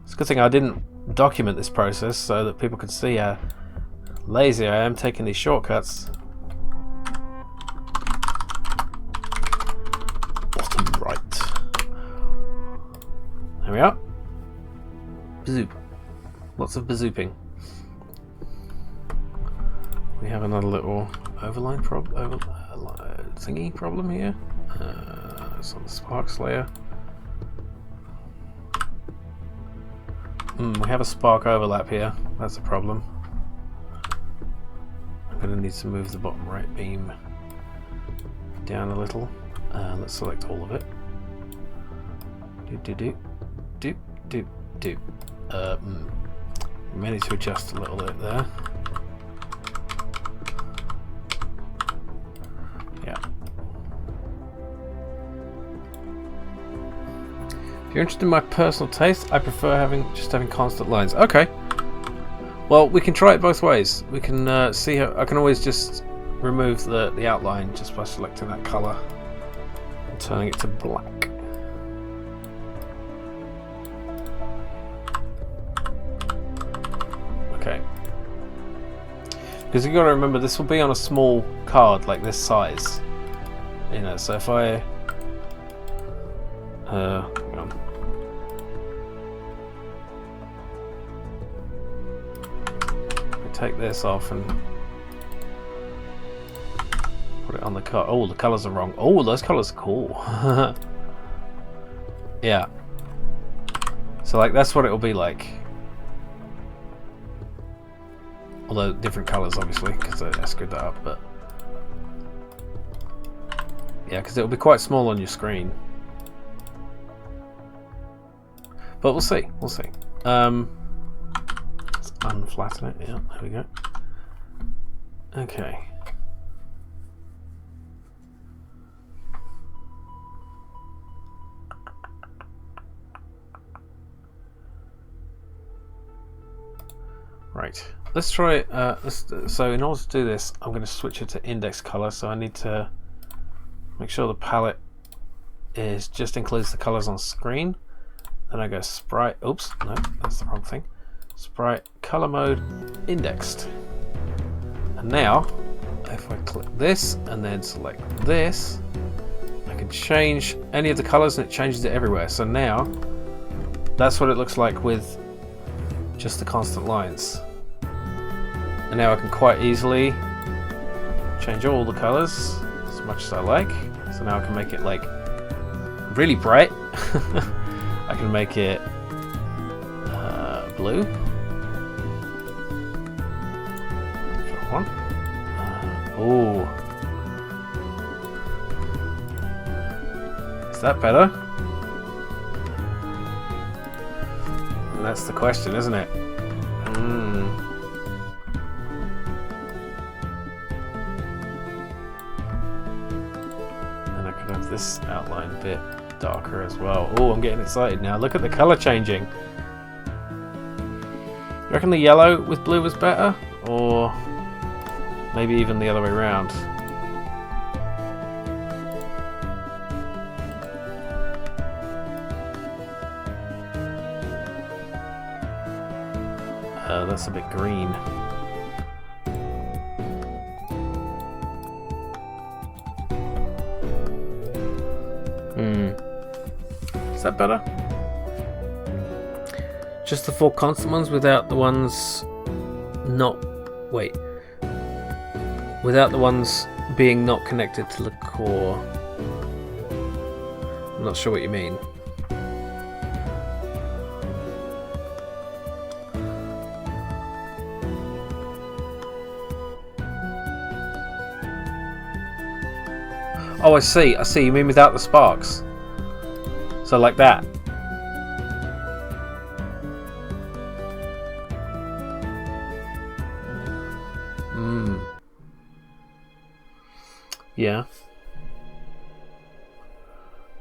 It's a good thing I didn't document this process so that people could see how lazy I am taking these shortcuts. Bottom right. There we are. Bazoop. Lots of bazooping. We have another little overline thingy problem here. It's on the sparks layer. We have a spark overlap here. That's a problem. I'm going to need to move the bottom right beam down a little. Let's select all of it. We may need to adjust a little bit there. Yeah. If you're interested in my personal taste, I prefer having constant lines. Okay. Well, we can try it both ways. We can see how I can always just remove the outline just by selecting that color and turning it to black. Okay. Because you've got to remember, this will be on a small card like this size. You know, so if I hang on. Take this off and put it on the card. Oh, the colours are wrong. Oh, those colours are cool. Yeah. So like that's what it will be like. Although different colours, obviously, because I screwed that up. But yeah, because it will be quite small on your screen. But we'll see. We'll see. Let's unflatten it. Yeah, there we go. Okay. Right. Let's try. So in order to do this, I'm going to switch it to index color. So I need to make sure the palette just includes the colors on screen. Then I go sprite. Oops, no, that's the wrong thing. Sprite color mode indexed. And now, if I click this and then select this, I can change any of the colors and it changes it everywhere. So now, that's what it looks like with just the constant lines. And now I can quite easily change all the colors as much as I like. So now I can make it like really bright. I can make it blue. One. Oh, is that better? And that's the question, isn't it? make this outline a bit darker as well. Oh, I'm getting excited now. Look at the colour changing. You reckon the yellow with blue was better? Or maybe even the other way around? That's a bit green. Is that better? Just the 4 constant ones without the ones not... Wait. Without the ones being not connected to the core. I'm not sure what you mean. Oh, I see. I see. You mean without the sparks? So like that. Yeah.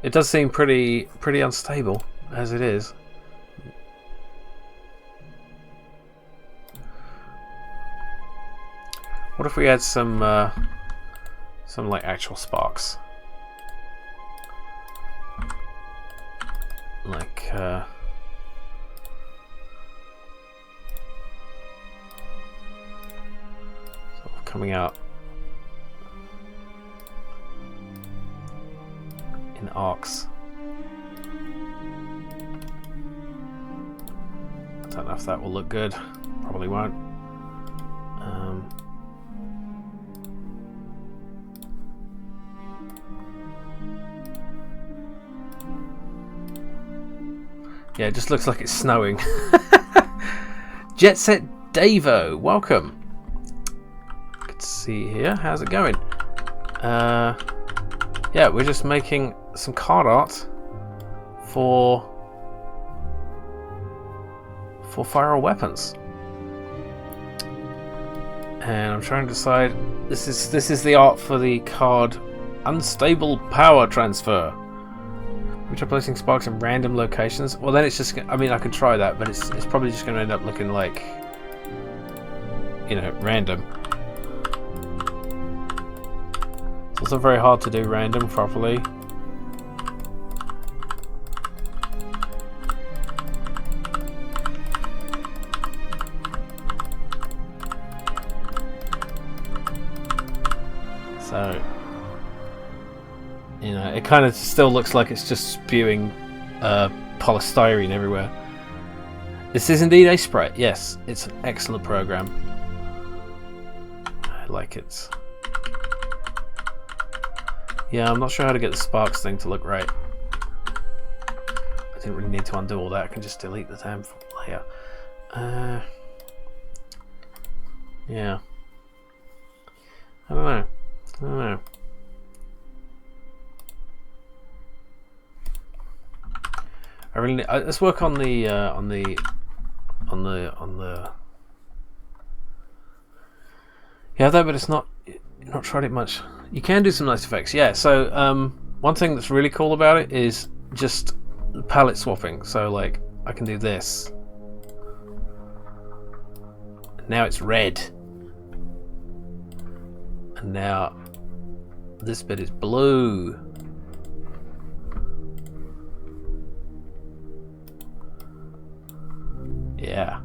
It does seem pretty unstable as it is. What if we had some like actual sparks? Like sort of coming out in arcs. I don't know if that will look good. Probably won't. Yeah, it just looks like it's snowing. Jet Set Davo, welcome. Good to see you here. How's it going? Yeah, we're just making some card art for Fire Weapons, and I'm trying to decide. This is the art for the card Unstable Power Transfer, which are placing sparks in random locations. Well, then it's just, I mean, I can try that, but it's probably just going to end up looking like, you know, random. So it's not very hard to do random properly. So, you know, it kind of still looks like it's just spewing polystyrene everywhere. This is indeed a sprite. Yes, it's an excellent program. I like it. Yeah, I'm not sure how to get the sparks thing to look right. I didn't really need to undo all that. I can just delete the damn layer. Yeah. I don't know. I really let's work on the you have that, but it's not tried it much. You can do some nice effects, yeah. So one thing that's really cool about it is just palette swapping. So like I can do this. Now it's red, and now this bit is blue. Yeah.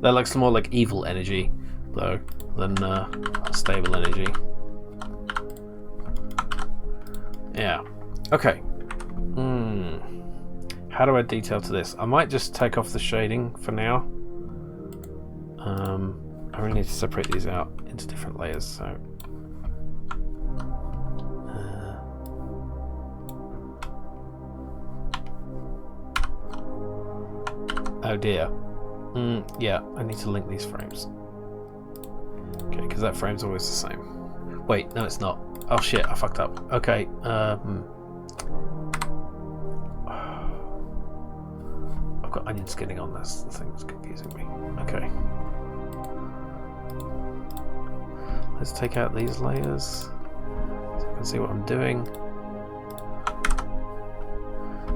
That looks more like evil energy, though, than stable energy. Yeah. Okay. How do I detail to this? I might just take off the shading for now. I really need to separate these out into different layers, so... Oh dear. Yeah, I need to link these frames. Okay, because that frame's always the same. Wait, no it's not. Oh shit, I fucked up. Okay, I've got onion skinning on this. The thing that's confusing me. Okay. Let's take out these layers. So I've can see what I'm doing.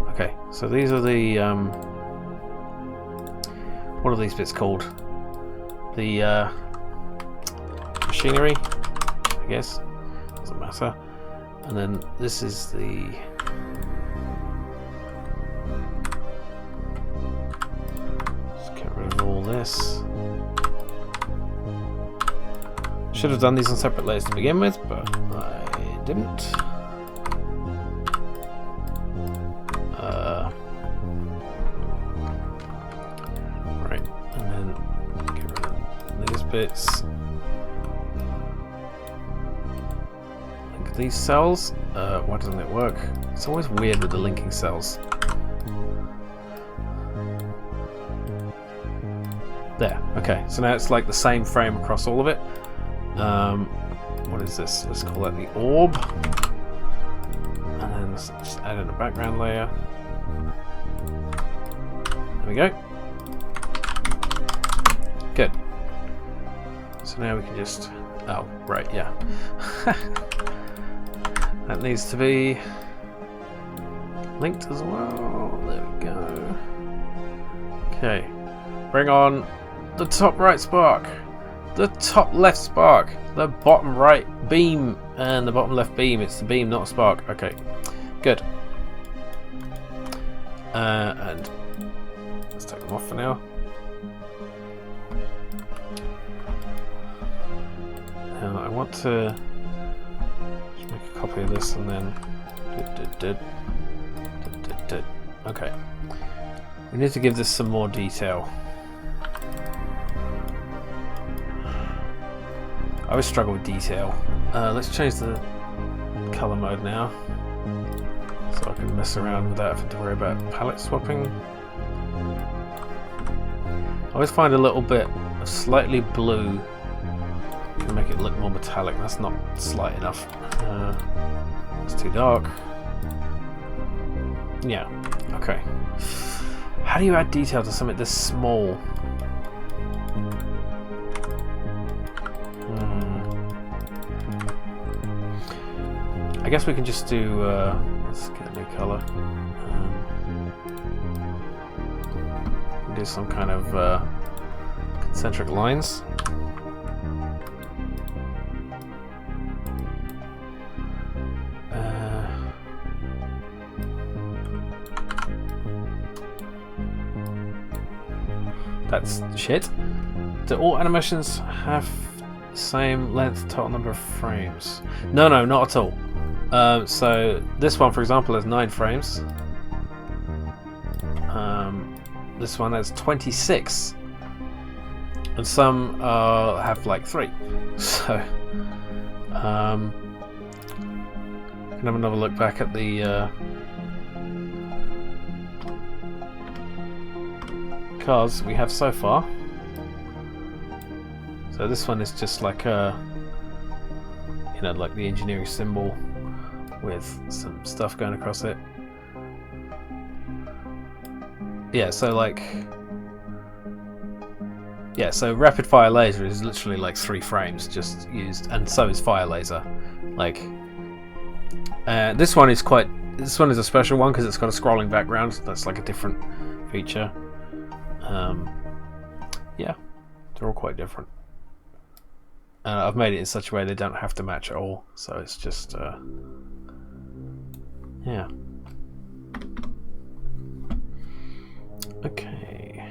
Okay, so these are the what are these bits called? The machinery, I guess. Doesn't matter. And then this is the just get rid of all this. Should have done these on separate layers to begin with, but I didn't. Right, and then get rid of these bits. Link these cells. Why doesn't it work? It's always weird with the linking cells. There. Okay, so now it's like the same frame across all of it. What is this? Let's call that the orb. And then let's just add in a background layer. There we go. Good. So now we can just... Oh, right, yeah. That needs to be linked as well. There we go. Okay. Bring on the top right spark. The top left spark, the bottom right beam, and the bottom left beam. It's the beam, not a spark. Okay, good. And let's take them off for now. Now I want to just make a copy of this and then. Okay. We need to give this some more detail. I always struggle with detail. Let's change the color mode now, so I can mess around without having to worry about palette swapping. I always find a little bit of slightly blue can make it look more metallic. That's not slight enough. It's too dark. Yeah. Okay. How do you add detail to something this small? I guess we can just do, let's get a new colour. Do some kind of concentric lines. That's shit. Do all animations have the same length, total number of frames? No, not at all. So this one, for example, has 9 frames. This one has 26, and some have like 3. So can have another look back at the cars we have so far. So this one is just like a, you know, like the engineering symbol with some stuff going across it. Yeah, so like, yeah, so rapid fire laser is literally like 3 frames just used, and so is fire laser. Like, this one is a special one because it's got a scrolling background. That's like a different feature. Yeah, they're all quite different. I've made it in such a way they don't have to match at all, so it's just yeah. Okay.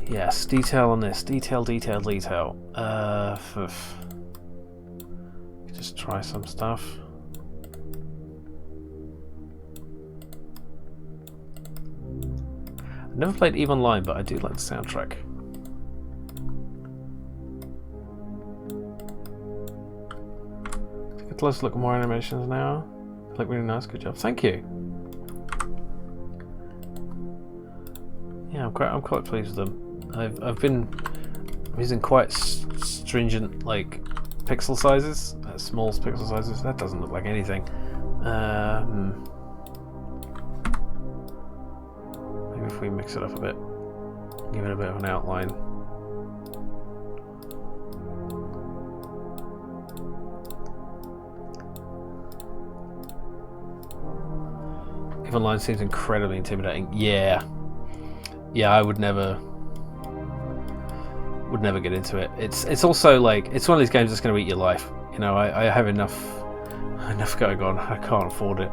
Yes, detail on this. Detail. Just try some stuff. I've never played EVE Online, but I do like the soundtrack. Take a closer look at more animations now. Look really nice, good job. Thank you. Yeah, I'm quite pleased with them. I'm using quite stringent like pixel sizes, small pixel sizes. That doesn't look like anything. Maybe if we mix it up a bit, give it a bit of an outline. EVE Online seems incredibly intimidating. Yeah. Yeah, I would never get into it. It's also like, it's one of these games that's going to eat your life. You know, I have enough going on. I can't afford it.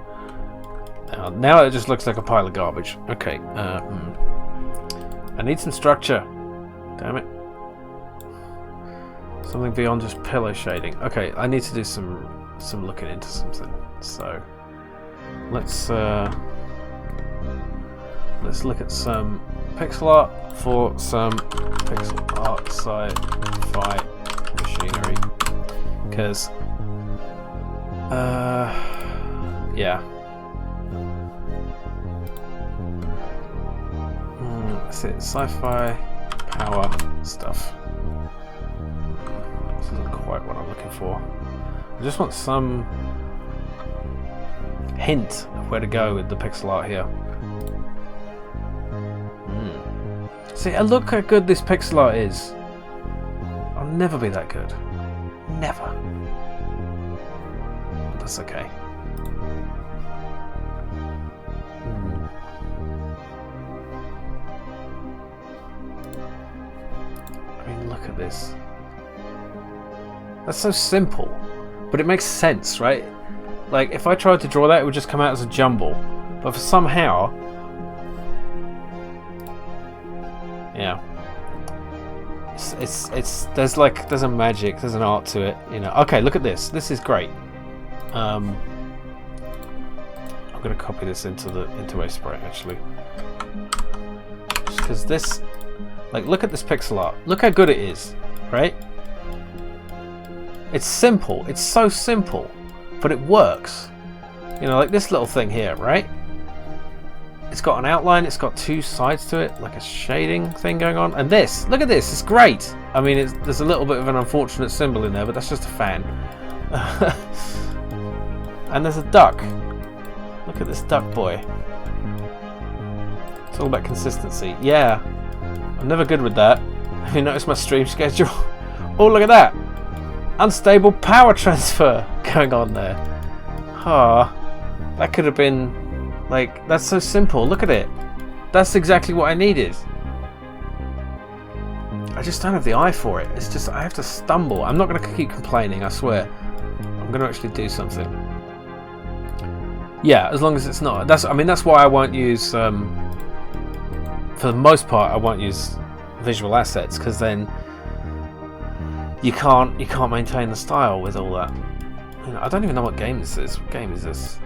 Now it just looks like a pile of garbage. Okay. I need some structure. Damn it. Something beyond just pillow shading. Okay, I need to do some looking into something. So let's look at some pixel art for some pixel art sci-fi machinery. Because yeah. That's it. Sci-fi power stuff. This isn't quite what I'm looking for. I just want some hint of where to go with the pixel art here. See, look how good this pixel art is. I'll never be that good. Never. But that's okay. I mean, look at this. That's so simple, but it makes sense, right? Like, if I tried to draw that, it would just come out as a jumble. But for somehow, yeah, there's a magic, there's an art to it, you know. Okay, look at this. This is great. I'm gonna copy this into Aspray actually, just because this, like, look at this pixel art. Look how good it is, right? It's simple. It's so simple, but it works. You know, like this little thing here, right? It's got an outline. It's got two sides to it, like a shading thing going on. And this, look at this. It's great. I mean, there's a little bit of an unfortunate symbol in there, but that's just a fan. And there's a duck. Look at this duck boy. It's all about consistency. Yeah, I'm never good with that. Have you noticed my stream schedule? Oh, look at that. Unstable power transfer going on there. Ah, that could have been, like, that's so simple. Look at it. That's exactly what I needed. I just don't have the eye for it. It's just, I have to stumble. I'm not going to keep complaining, I swear. I'm going to actually do something. Yeah, as long as it's not. I mean, that's why I won't use, for the most part, I won't use visual assets, because then you can't maintain the style with all that. You know, I don't even know what game this is. What game is this?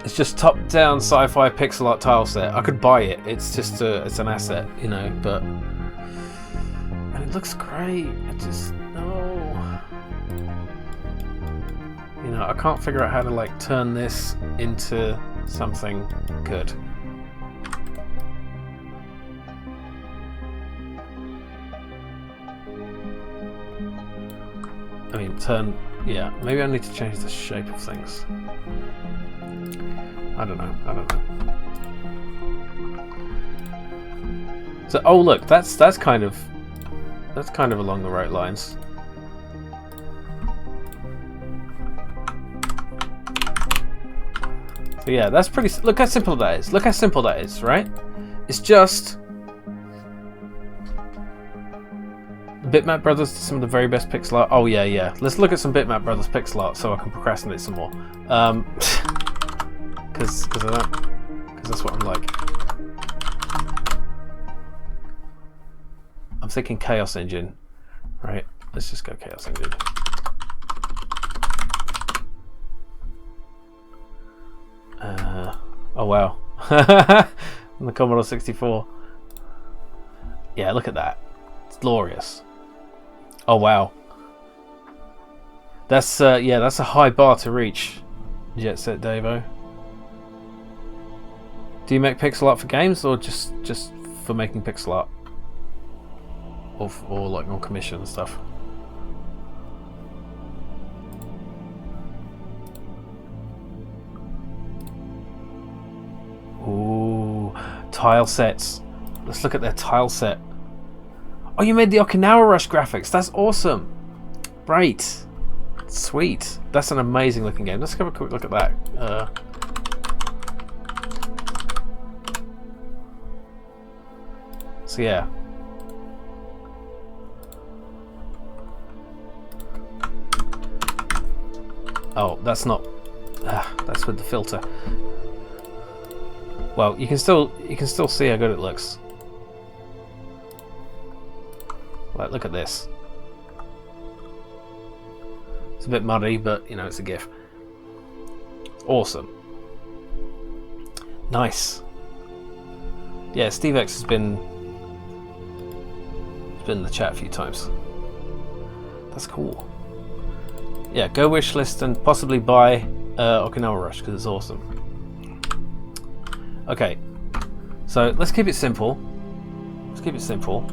It's just top-down sci-fi pixel art tile set. I could buy it. It's just it's an asset, you know. But and it looks great. I just no. You know, I can't figure out how to like turn this into something good. I mean, yeah, maybe I need to change the shape of things. I don't know. So, oh look, that's kind of along the right lines. So yeah, that's pretty. Look how simple that is. Look how simple that is, right? It's just Bitmap Brothers, some of the very best pixel art. Oh yeah. Let's look at some Bitmap Brothers pixel art so I can procrastinate some more. Because that's what I'm like. I'm thinking Chaos Engine, right? Let's just go Chaos Engine. Oh wow, on the Commodore 64. Yeah, look at that. It's glorious. Oh wow. That's yeah, that's a high bar to reach. Jet Set Davo. Do you make pixel art for games or just for making pixel art? Or like on commission and stuff? Ooh, tile sets. Let's look at their tile set. Oh, you made the Okinawa Rush graphics. That's awesome. Right. Sweet. That's an amazing looking game. Let's have a quick look at that. So yeah. Oh, that's not. That's with the filter. Well, you can still see how good it looks. Like, look at this. It's a bit muddy, but you know, it's a GIF. Awesome. Nice. Yeah, SteveX has been in the chat a few times. That's cool. Yeah, go wishlist and possibly buy Okinawa Rush because it's awesome. Okay, so let's keep it simple. Let's keep it simple.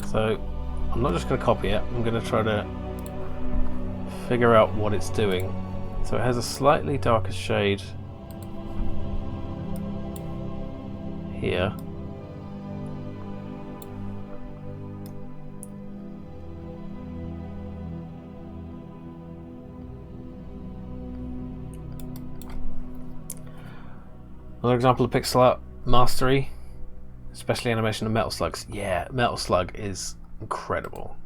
So I'm not just going to copy it. I'm going to try to figure out what it's doing. So it has a slightly darker shade here. Another example of pixel art mastery, especially animation of Metal Slugs. Yeah, Metal Slug is incredible.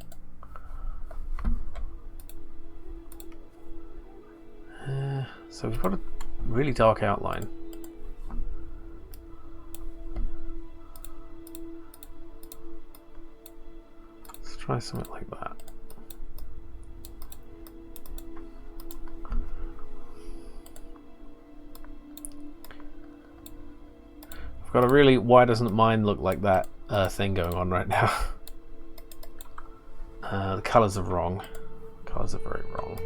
So we've got a really dark outline. Let's try something like that. I've got a really why doesn't mine look like that thing going on right now. The colours are wrong. Colours are very wrong.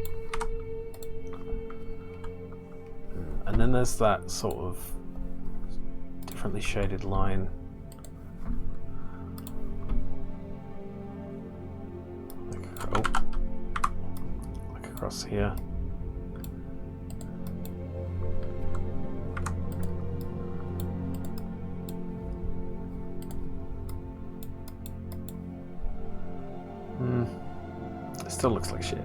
And then there's that sort of differently shaded line. Like across here. It still looks like shit.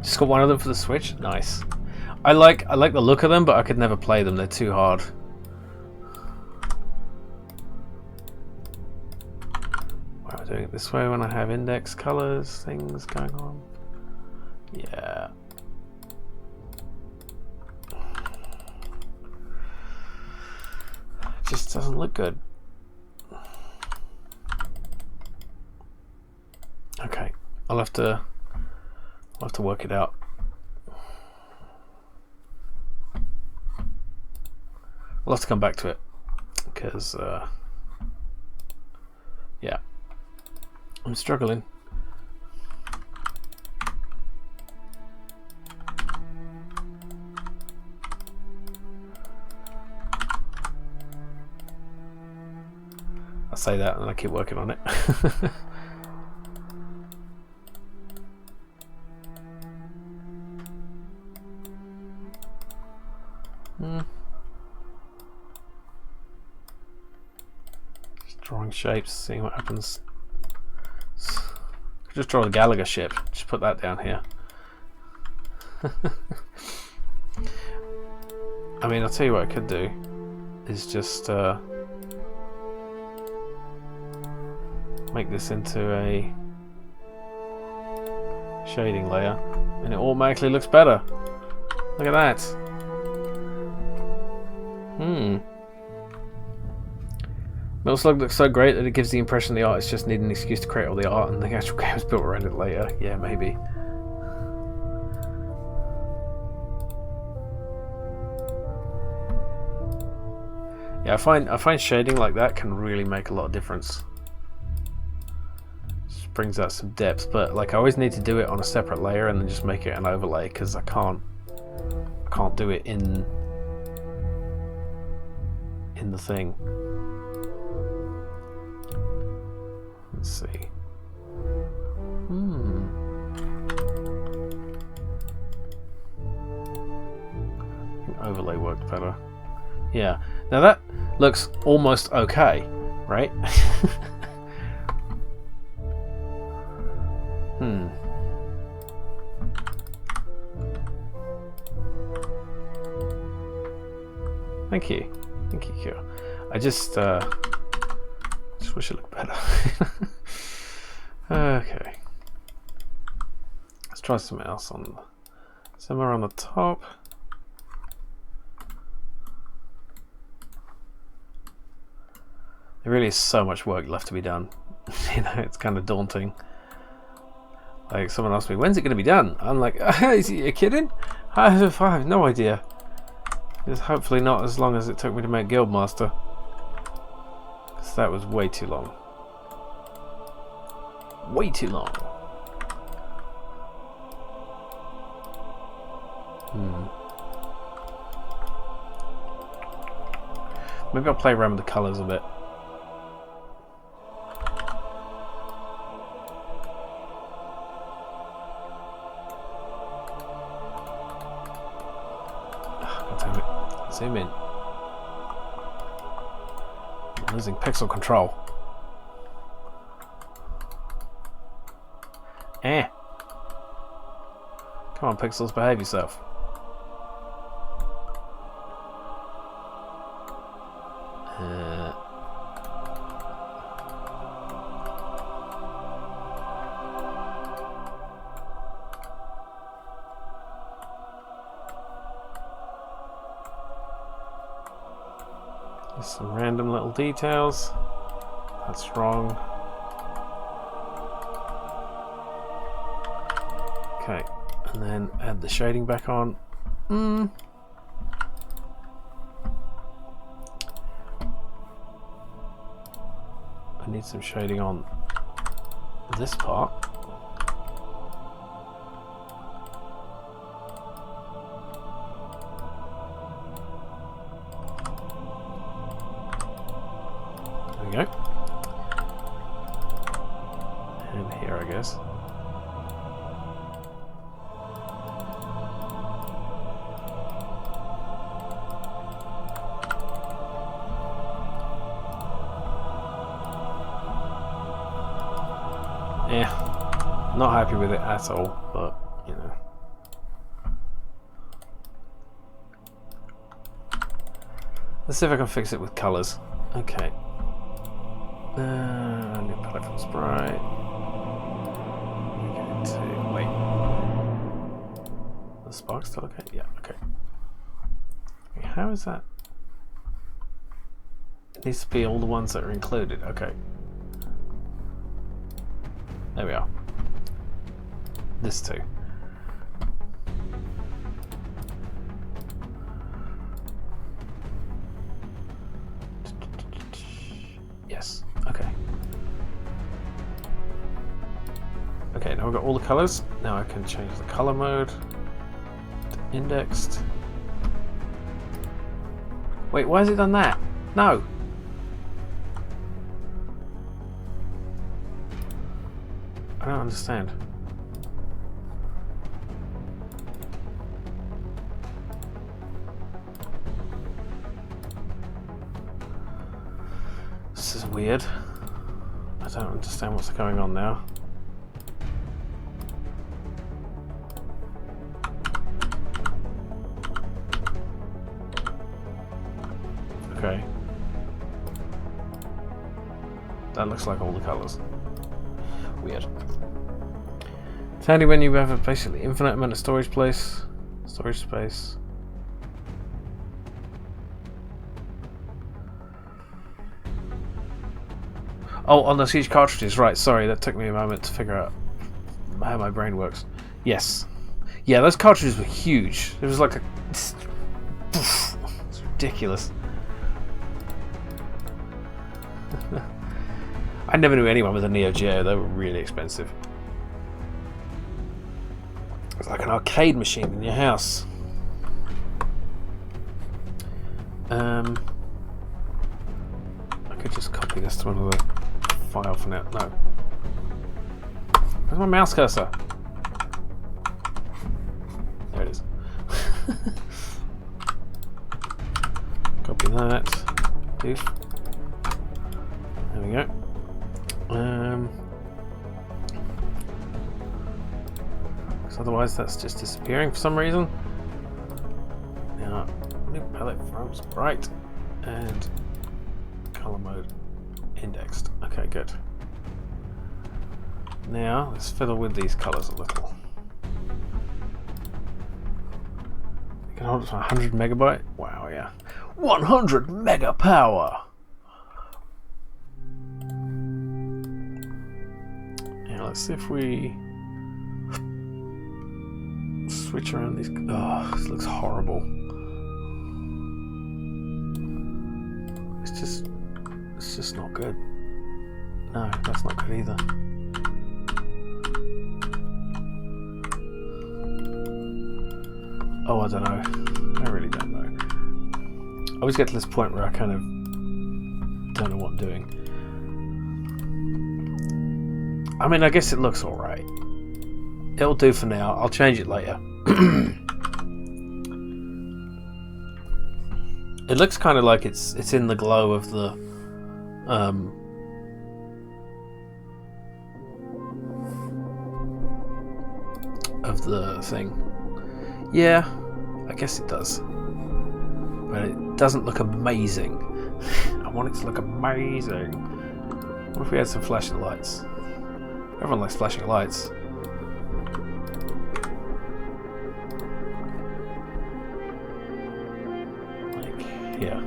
Just got one of them for the Switch. Nice. I like the look of them, but I could never play them. They're too hard. Why am I doing it this way when I have index colors things going on? Yeah. It just doesn't look good. Okay, I'll have to work it out. I'll have to come back to it because yeah, I'm struggling. I say that and I keep working on it. Just drawing shapes, seeing what happens. Just draw the Gallagher ship. Just put that down here. I mean, I'll tell you what I could do is just make this into a shading layer, and it automatically looks better. Look at that. Metal Slug looks so great that it gives the impression the artists just need an excuse to create all the art and the actual game is built around it later. Yeah, maybe. Yeah, I find shading like that can really make a lot of difference. Just brings out some depth, but like I always need to do it on a separate layer and then just make it an overlay because I can't do it in the thing. Let's see. I think overlay worked better. Yeah. Now that looks almost okay, right? Thank you. Thank you, Kira. I just wish it looked better. Okay. Let's try something else on somewhere on the top. There really is so much work left to be done. You know, it's kind of daunting. Like, someone asked me, when's it going to be done? I'm like, are you kidding? I have no idea. It's hopefully not as long as it took me to make Guildmaster. Because that was way too long. Way too long. Maybe I'll play around with the colours a bit. Zoom in. I'm losing pixel control. Come on, pixels, behave yourself. Some random little details. That's wrong. Okay, and then add the shading back on. I need some shading on this part. There we go. And here, I guess. Yeah, not happy with it at all, but you know. Let's see if I can fix it with colours. Okay. New palette from Sprite. Wait. The spark's still okay? Yeah, okay. How is that? It needs to be all the ones that are included. Okay. There we are. This too. Yes. Okay. Okay, now I've got all the colors. Now I can change the color mode to indexed. Wait, why has it done that? No. I don't understand. This is weird. I don't understand what's going on now. Okay. That looks like all the colors. Weird. It's handy when you have a basically infinite amount of storage space. Oh, on those huge cartridges, right, sorry, that took me a moment to figure out how my brain works. Yes. Yeah, those cartridges were huge. It was like a... It's ridiculous. I never knew anyone with a Neo Geo, they were really expensive. It's like an arcade machine in your house. I could just copy this to another file for now. No. Where's my mouse cursor? There it is. Copy that. Oof. There we go. Because otherwise that's just disappearing for some reason. Now, new palette frames bright and color mode indexed. Okay, good. Now let's fiddle with these colors a little. You can hold it to 100 megabyte. Wow, yeah, 100 mega power. Yeah, let's see if we switch around these. Oh, this looks horrible. It's just not good. No, that's not good either. Oh, I don't know. I really don't know. I always get to this point where I kind of don't know what I'm doing. I mean, I guess it looks alright. It'll do for now. I'll change it later. It looks kind of like it's in the glow of the thing. Yeah, I guess it does. But it doesn't look amazing. I want it to look amazing. What if we had some flashing lights? Everyone likes flashing lights. Yeah.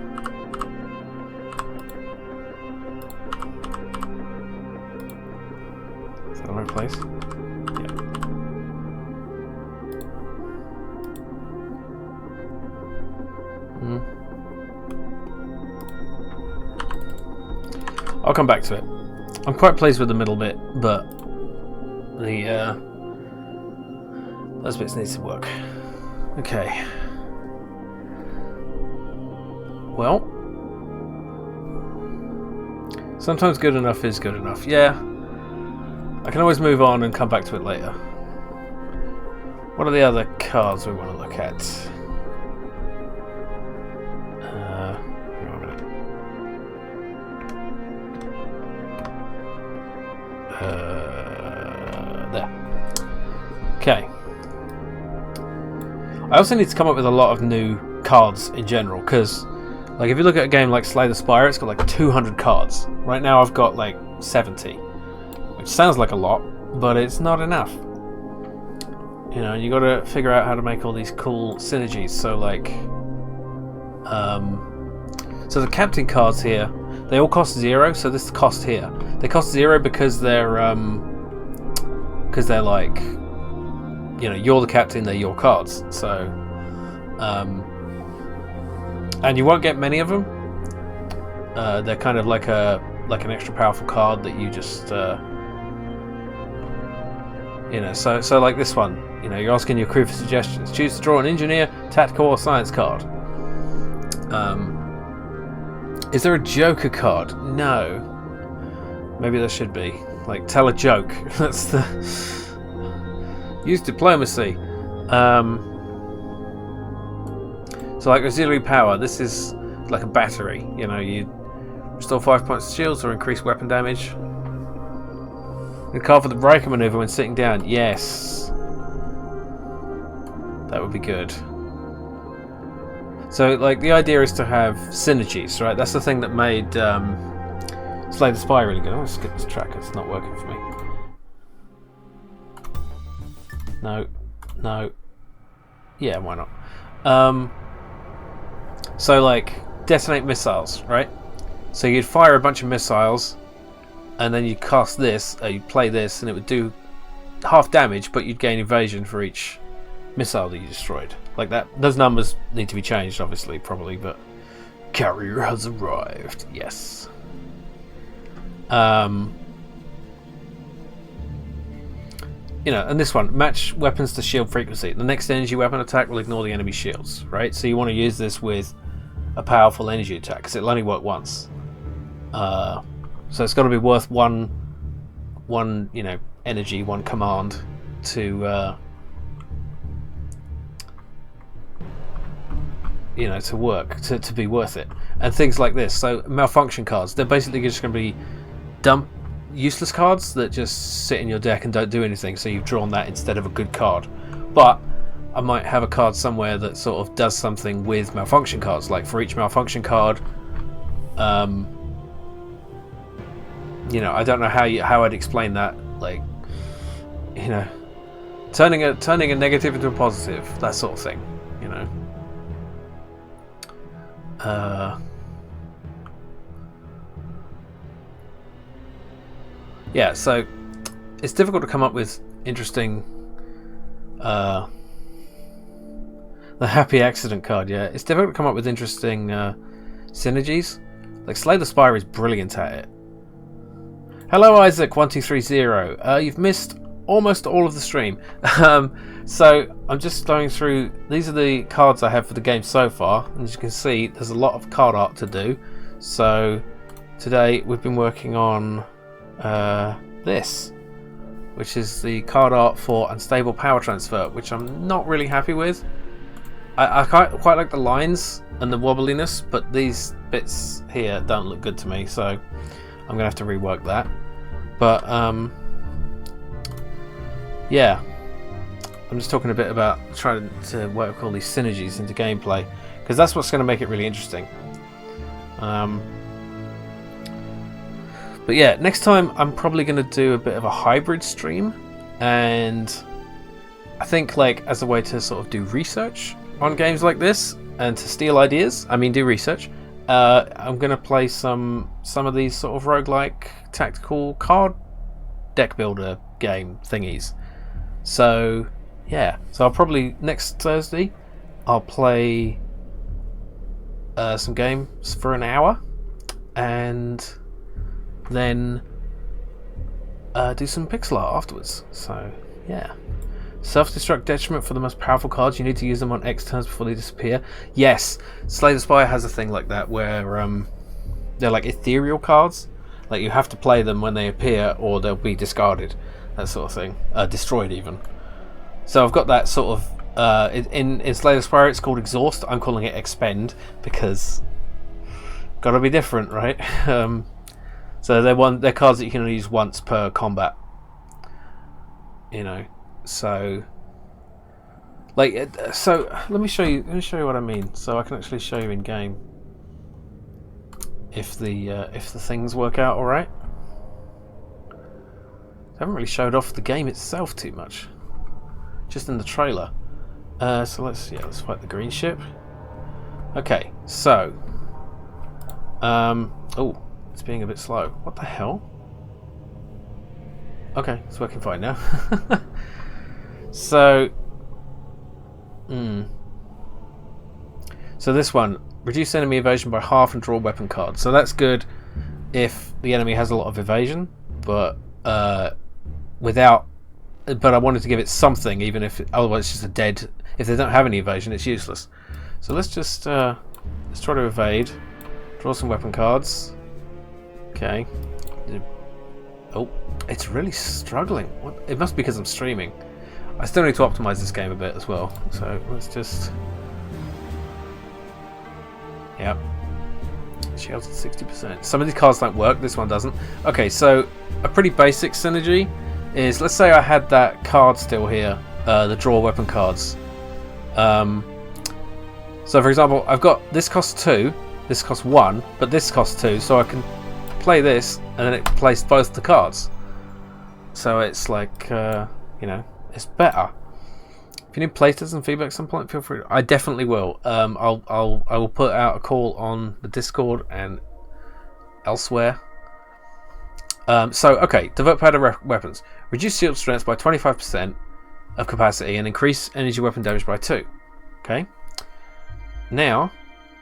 Is that the right place? Yeah. I'll come back to it. I'm quite pleased with the middle bit, but the those bits need some work. Okay. Well, sometimes good enough is good enough. Yeah, I can always move on and come back to it later. What are the other cards we want to look at? Hang on a minute. There. Okay. I also need to come up with a lot of new cards in general, because like if you look at a game like Slay the Spire, it's got like 200 cards. Right now I've got like 70, which sounds like a lot, but it's not enough. You know, you got to figure out how to make all these cool synergies. So like, so the captain cards here, they all cost 0. So this cost here, they cost 0 because they're like, you know, you're the captain, they're your cards. So, and you won't get many of them. They're kind of like an extra powerful card that you just, you know. So like this one, you know, you're asking your crew for suggestions. Choose to draw an engineer, tactical, or science card. Is there a Joker card? No. Maybe there should be. Like, tell a joke. That's the. Use diplomacy. So like auxiliary power, this is like a battery. You know, you restore 5 points to shields or increase weapon damage. A card for the Riker maneuver when sitting down. Yes, that would be good. So like the idea is to have synergies, right? That's the thing that made Slay the Spire really good. I'm gonna skip this track, it's not working for me. No. Yeah, why not? So like detonate missiles, right? So you'd fire a bunch of missiles and then you'd cast this, you'd play this, and it would do half damage, but you'd gain evasion for each missile that you destroyed. Like that. Those numbers need to be changed, obviously, probably, but carrier has arrived. Yes. You know, and this one, match weapons to shield frequency. The next energy weapon attack will ignore the enemy shields, right? So you want to use this with a powerful energy attack, because it'll only work once. So it's got to be worth one, you know, energy, one command to, you know, to work, to be worth it. And things like this. So malfunction cards, they're basically just going to be dump useless cards that just sit in your deck and don't do anything, so you've drawn that instead of a good card. But I might have a card somewhere that sort of does something with malfunction cards. Like for each malfunction card, you know, I don't know how I'd explain that. Like, you know, turning a negative into a positive, that sort of thing. You know. Yeah, so it's difficult to come up with interesting. The happy accident card, yeah. It's difficult to come up with interesting synergies. Like Slay the Spire is brilliant at it. Hello Isaac1230. You've missed almost all of the stream. So I'm just going through. These are the cards I have for the game so far, and as you can see, there's a lot of card art to do. So today we've been working on this, which is the card art for Unstable Power Transfer, which I'm not really happy with. I quite like the lines and the wobbliness, but these bits here don't look good to me, so I'm gonna have to rework that. But yeah, I'm just talking a bit about trying to work all these synergies into gameplay, because that's what's going to make it really interesting. But yeah, next time I'm probably going to do a bit of a hybrid stream, and I think like as a way to sort of do research on games like this and to steal ideas, I mean do research, I'm going to play some of these sort of roguelike tactical card deck builder game thingies. So yeah, so I'll probably next Thursday I'll play some games for an hour, and then do some pixel art afterwards. So yeah. Self-destruct detriment for the most powerful cards. You need to use them on X turns before they disappear. Yes, Slay the Spire has a thing like that where they're like ethereal cards. Like you have to play them when they appear, or they'll be discarded. That sort of thing, destroyed even. So I've got that sort of in Slay the Spire. It's called Exhaust. I'm calling it Expend because gotta be different, right? So they're cards that you can only use once per combat. You know. So let me show you what I mean, so I can actually show you in game if the things work out all right. I haven't really showed off the game itself too much, just in the trailer. So let's fight the green ship. Okay, so oh, it's being a bit slow. What the hell? Okay, it's working fine now. So, so this one, reduce enemy evasion by half and draw weapon cards. So that's good if the enemy has a lot of evasion, but but I wanted to give it something, even if otherwise it's just a dead. If they don't have any evasion, it's useless. So let's just let's try to evade, draw some weapon cards. Okay. Oh, it's really struggling. What? It must be because I'm streaming. I still need to optimize this game a bit as well, so let's just... Yep. Shields at 60%. Some of these cards don't work, this one doesn't. Okay, so a pretty basic synergy is, let's say I had that card still here, the draw weapon cards. So for example, I've got this costs 2, this costs 1, but this costs 2, so I can play this, and then it plays both the cards. So it's like, you know, it's better. If you need playtest and feedback at some point, feel free. I definitely will. I will put out a call on the Discord and elsewhere. So okay, divert powder weapons. Reduce shield strength by 25% of capacity and increase energy weapon damage by 2. Okay. Now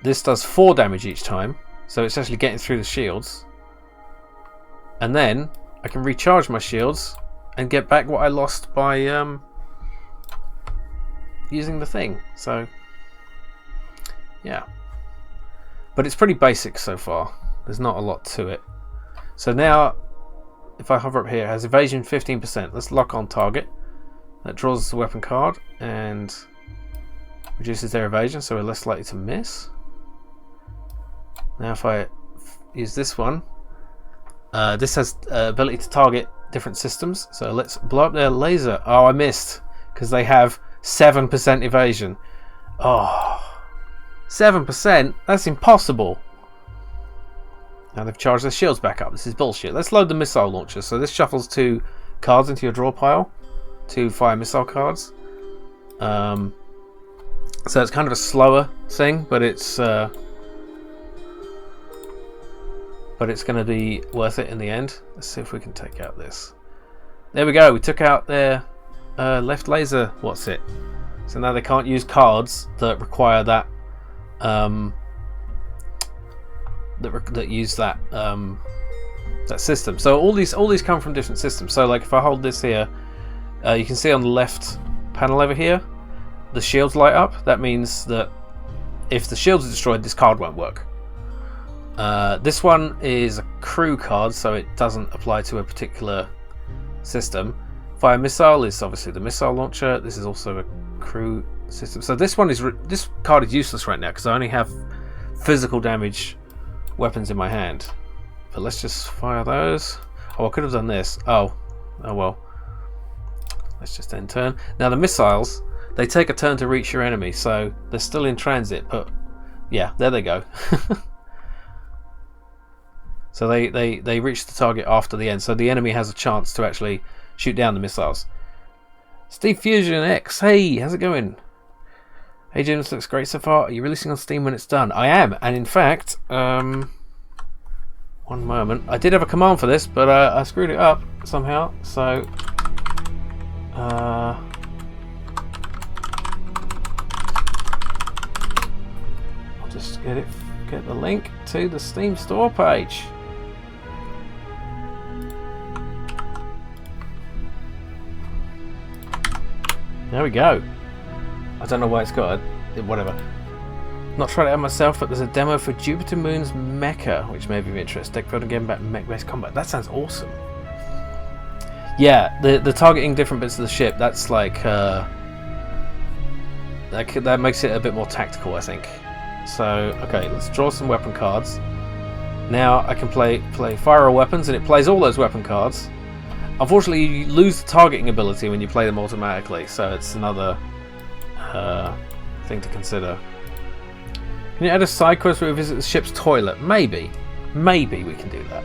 this does 4 damage each time, so it's actually getting through the shields. And then I can recharge my shields and get back what I lost by using the thing. So yeah, but it's pretty basic so far. There's not a lot to it. So now if I hover up here, it has evasion 15%. Let's lock on target. That draws the weapon card and reduces their evasion, so we're less likely to miss. Now if I use this one, this has ability to target different systems, so let's blow up their laser. Oh, I missed, because they have 7% evasion. Oh, 7%? That's impossible. Now they've charged their shields back up. This is bullshit. Let's load the missile launcher. So this shuffles 2 cards into your draw pile. 2 fire missile cards. So it's kind of a slower thing, but it's going to be worth it in the end. Let's see if we can take out this. There we go. We took out their left laser. What's it? So now they can't use cards that require that that use that that system. So all these come from different systems. So like if I hold this here, you can see on the left panel over here, the shields light up. That means that if the shields are destroyed, this card won't work. This one is a crew card, so it doesn't apply to a particular system. Fire missile is obviously the missile launcher. This is also a crew system. So this one is this card is useless right now because I only have physical damage weapons in my hand. But let's just fire those. Oh, I could have done this. Oh well. Let's just end turn. Now the missiles, they take a turn to reach your enemy, so they're still in transit. But yeah, there they go. So they reach the target after the end, so the enemy has a chance to actually shoot down the missiles. Steve Fusion X, hey, how's it going? Hey Jim, this looks great so far. Are you releasing on Steam when it's done? I am, and in fact, one moment. I did have a command for this, but I screwed it up somehow, so I'll just get the link to the Steam store page. There we go. I don't know why it's got a whatever. Not tried it out myself, but there's a demo for Jupiter Moon's Mecha, which may be of interest. Deck building game back mech-based combat. That sounds awesome. Yeah, the targeting different bits of the ship. That's like that makes it a bit more tactical, I think. So okay, let's draw some weapon cards. Now I can play fire weapons, and it plays all those weapon cards. Unfortunately, you lose the targeting ability when you play them automatically, so it's another thing to consider. Can you add a side quest where we visit the ship's toilet? Maybe we can do that.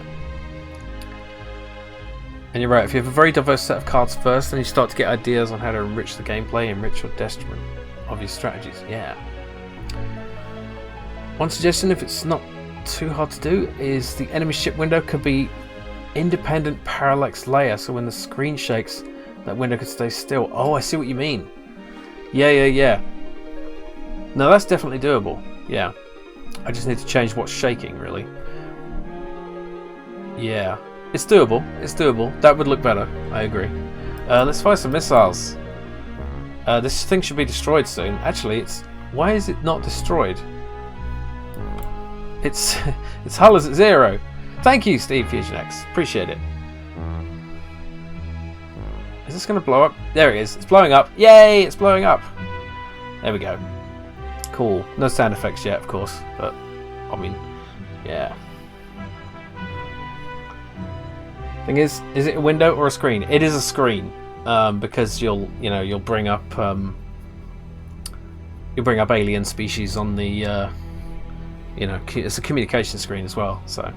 And you're right, if you have a very diverse set of cards first, then you start to get ideas on how to enrich the gameplay, enrich your detriment of your strategies. Yeah. One suggestion, if it's not too hard to do, is the enemy ship window could be independent parallax layer, so when the screen shakes, that window could stay still. Oh, I see what you mean. Yeah. No, that's definitely doable. Yeah. I just need to change what's shaking, really. Yeah. It's doable. That would look better. I agree. Let's fire some missiles. This thing should be destroyed soon. Actually, why is it not destroyed? Its hull is at 0. Thank you, Steve Fusion X. Appreciate it. Is this going to blow up? There it is. It's blowing up. Yay! It's blowing up. There we go. Cool. No sound effects yet, of course. But, I mean, yeah. Thing is it a window or a screen? It is a screen. Because you'll bring up alien species on the it's a communication screen as well. So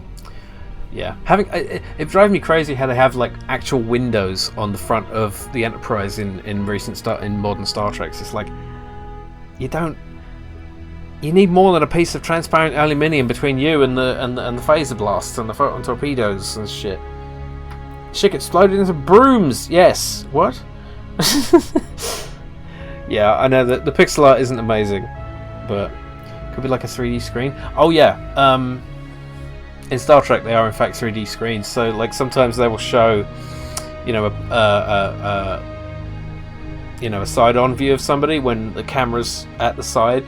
yeah, it drives me crazy how they have like actual windows on the front of the Enterprise in modern Star Treks. It's like you need more than a piece of transparent aluminium between you and the phaser blasts and the photon torpedoes and shit. Shit exploded into brooms. Yes. What? Yeah, I know that the pixel art isn't amazing, but could be like a 3D screen. Oh yeah. In Star Trek, they are in fact 3D screens. So like sometimes they will show, a side-on view of somebody when the camera's at the side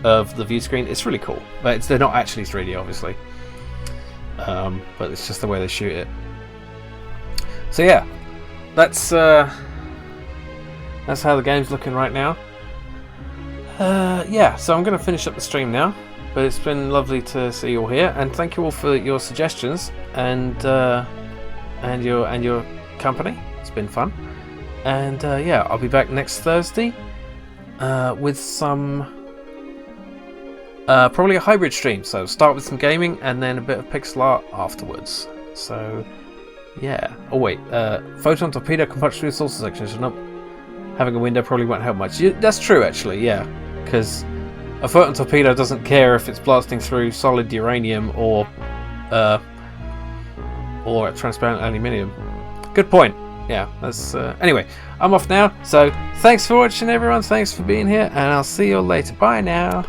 of the view screen. It's really cool, but they're not actually 3D, obviously. But it's just the way they shoot it. So yeah, that's how the game's looking right now. Yeah, so I'm going to finish up the stream now. But it's been lovely to see you all here, and thank you all for your suggestions and your company. It's been fun, and yeah, I'll be back next Thursday with some probably a hybrid stream. So start with some gaming and then a bit of pixel art afterwards. So yeah. Oh wait, photon torpedo can punch through the saucer section. So not having a window probably won't help much. That's true actually. Yeah, because a photon torpedo doesn't care if it's blasting through solid uranium or transparent aluminium. Good point. Yeah, that's anyway, I'm off now. So thanks for watching everyone, thanks for being here, and I'll see you all later. Bye now.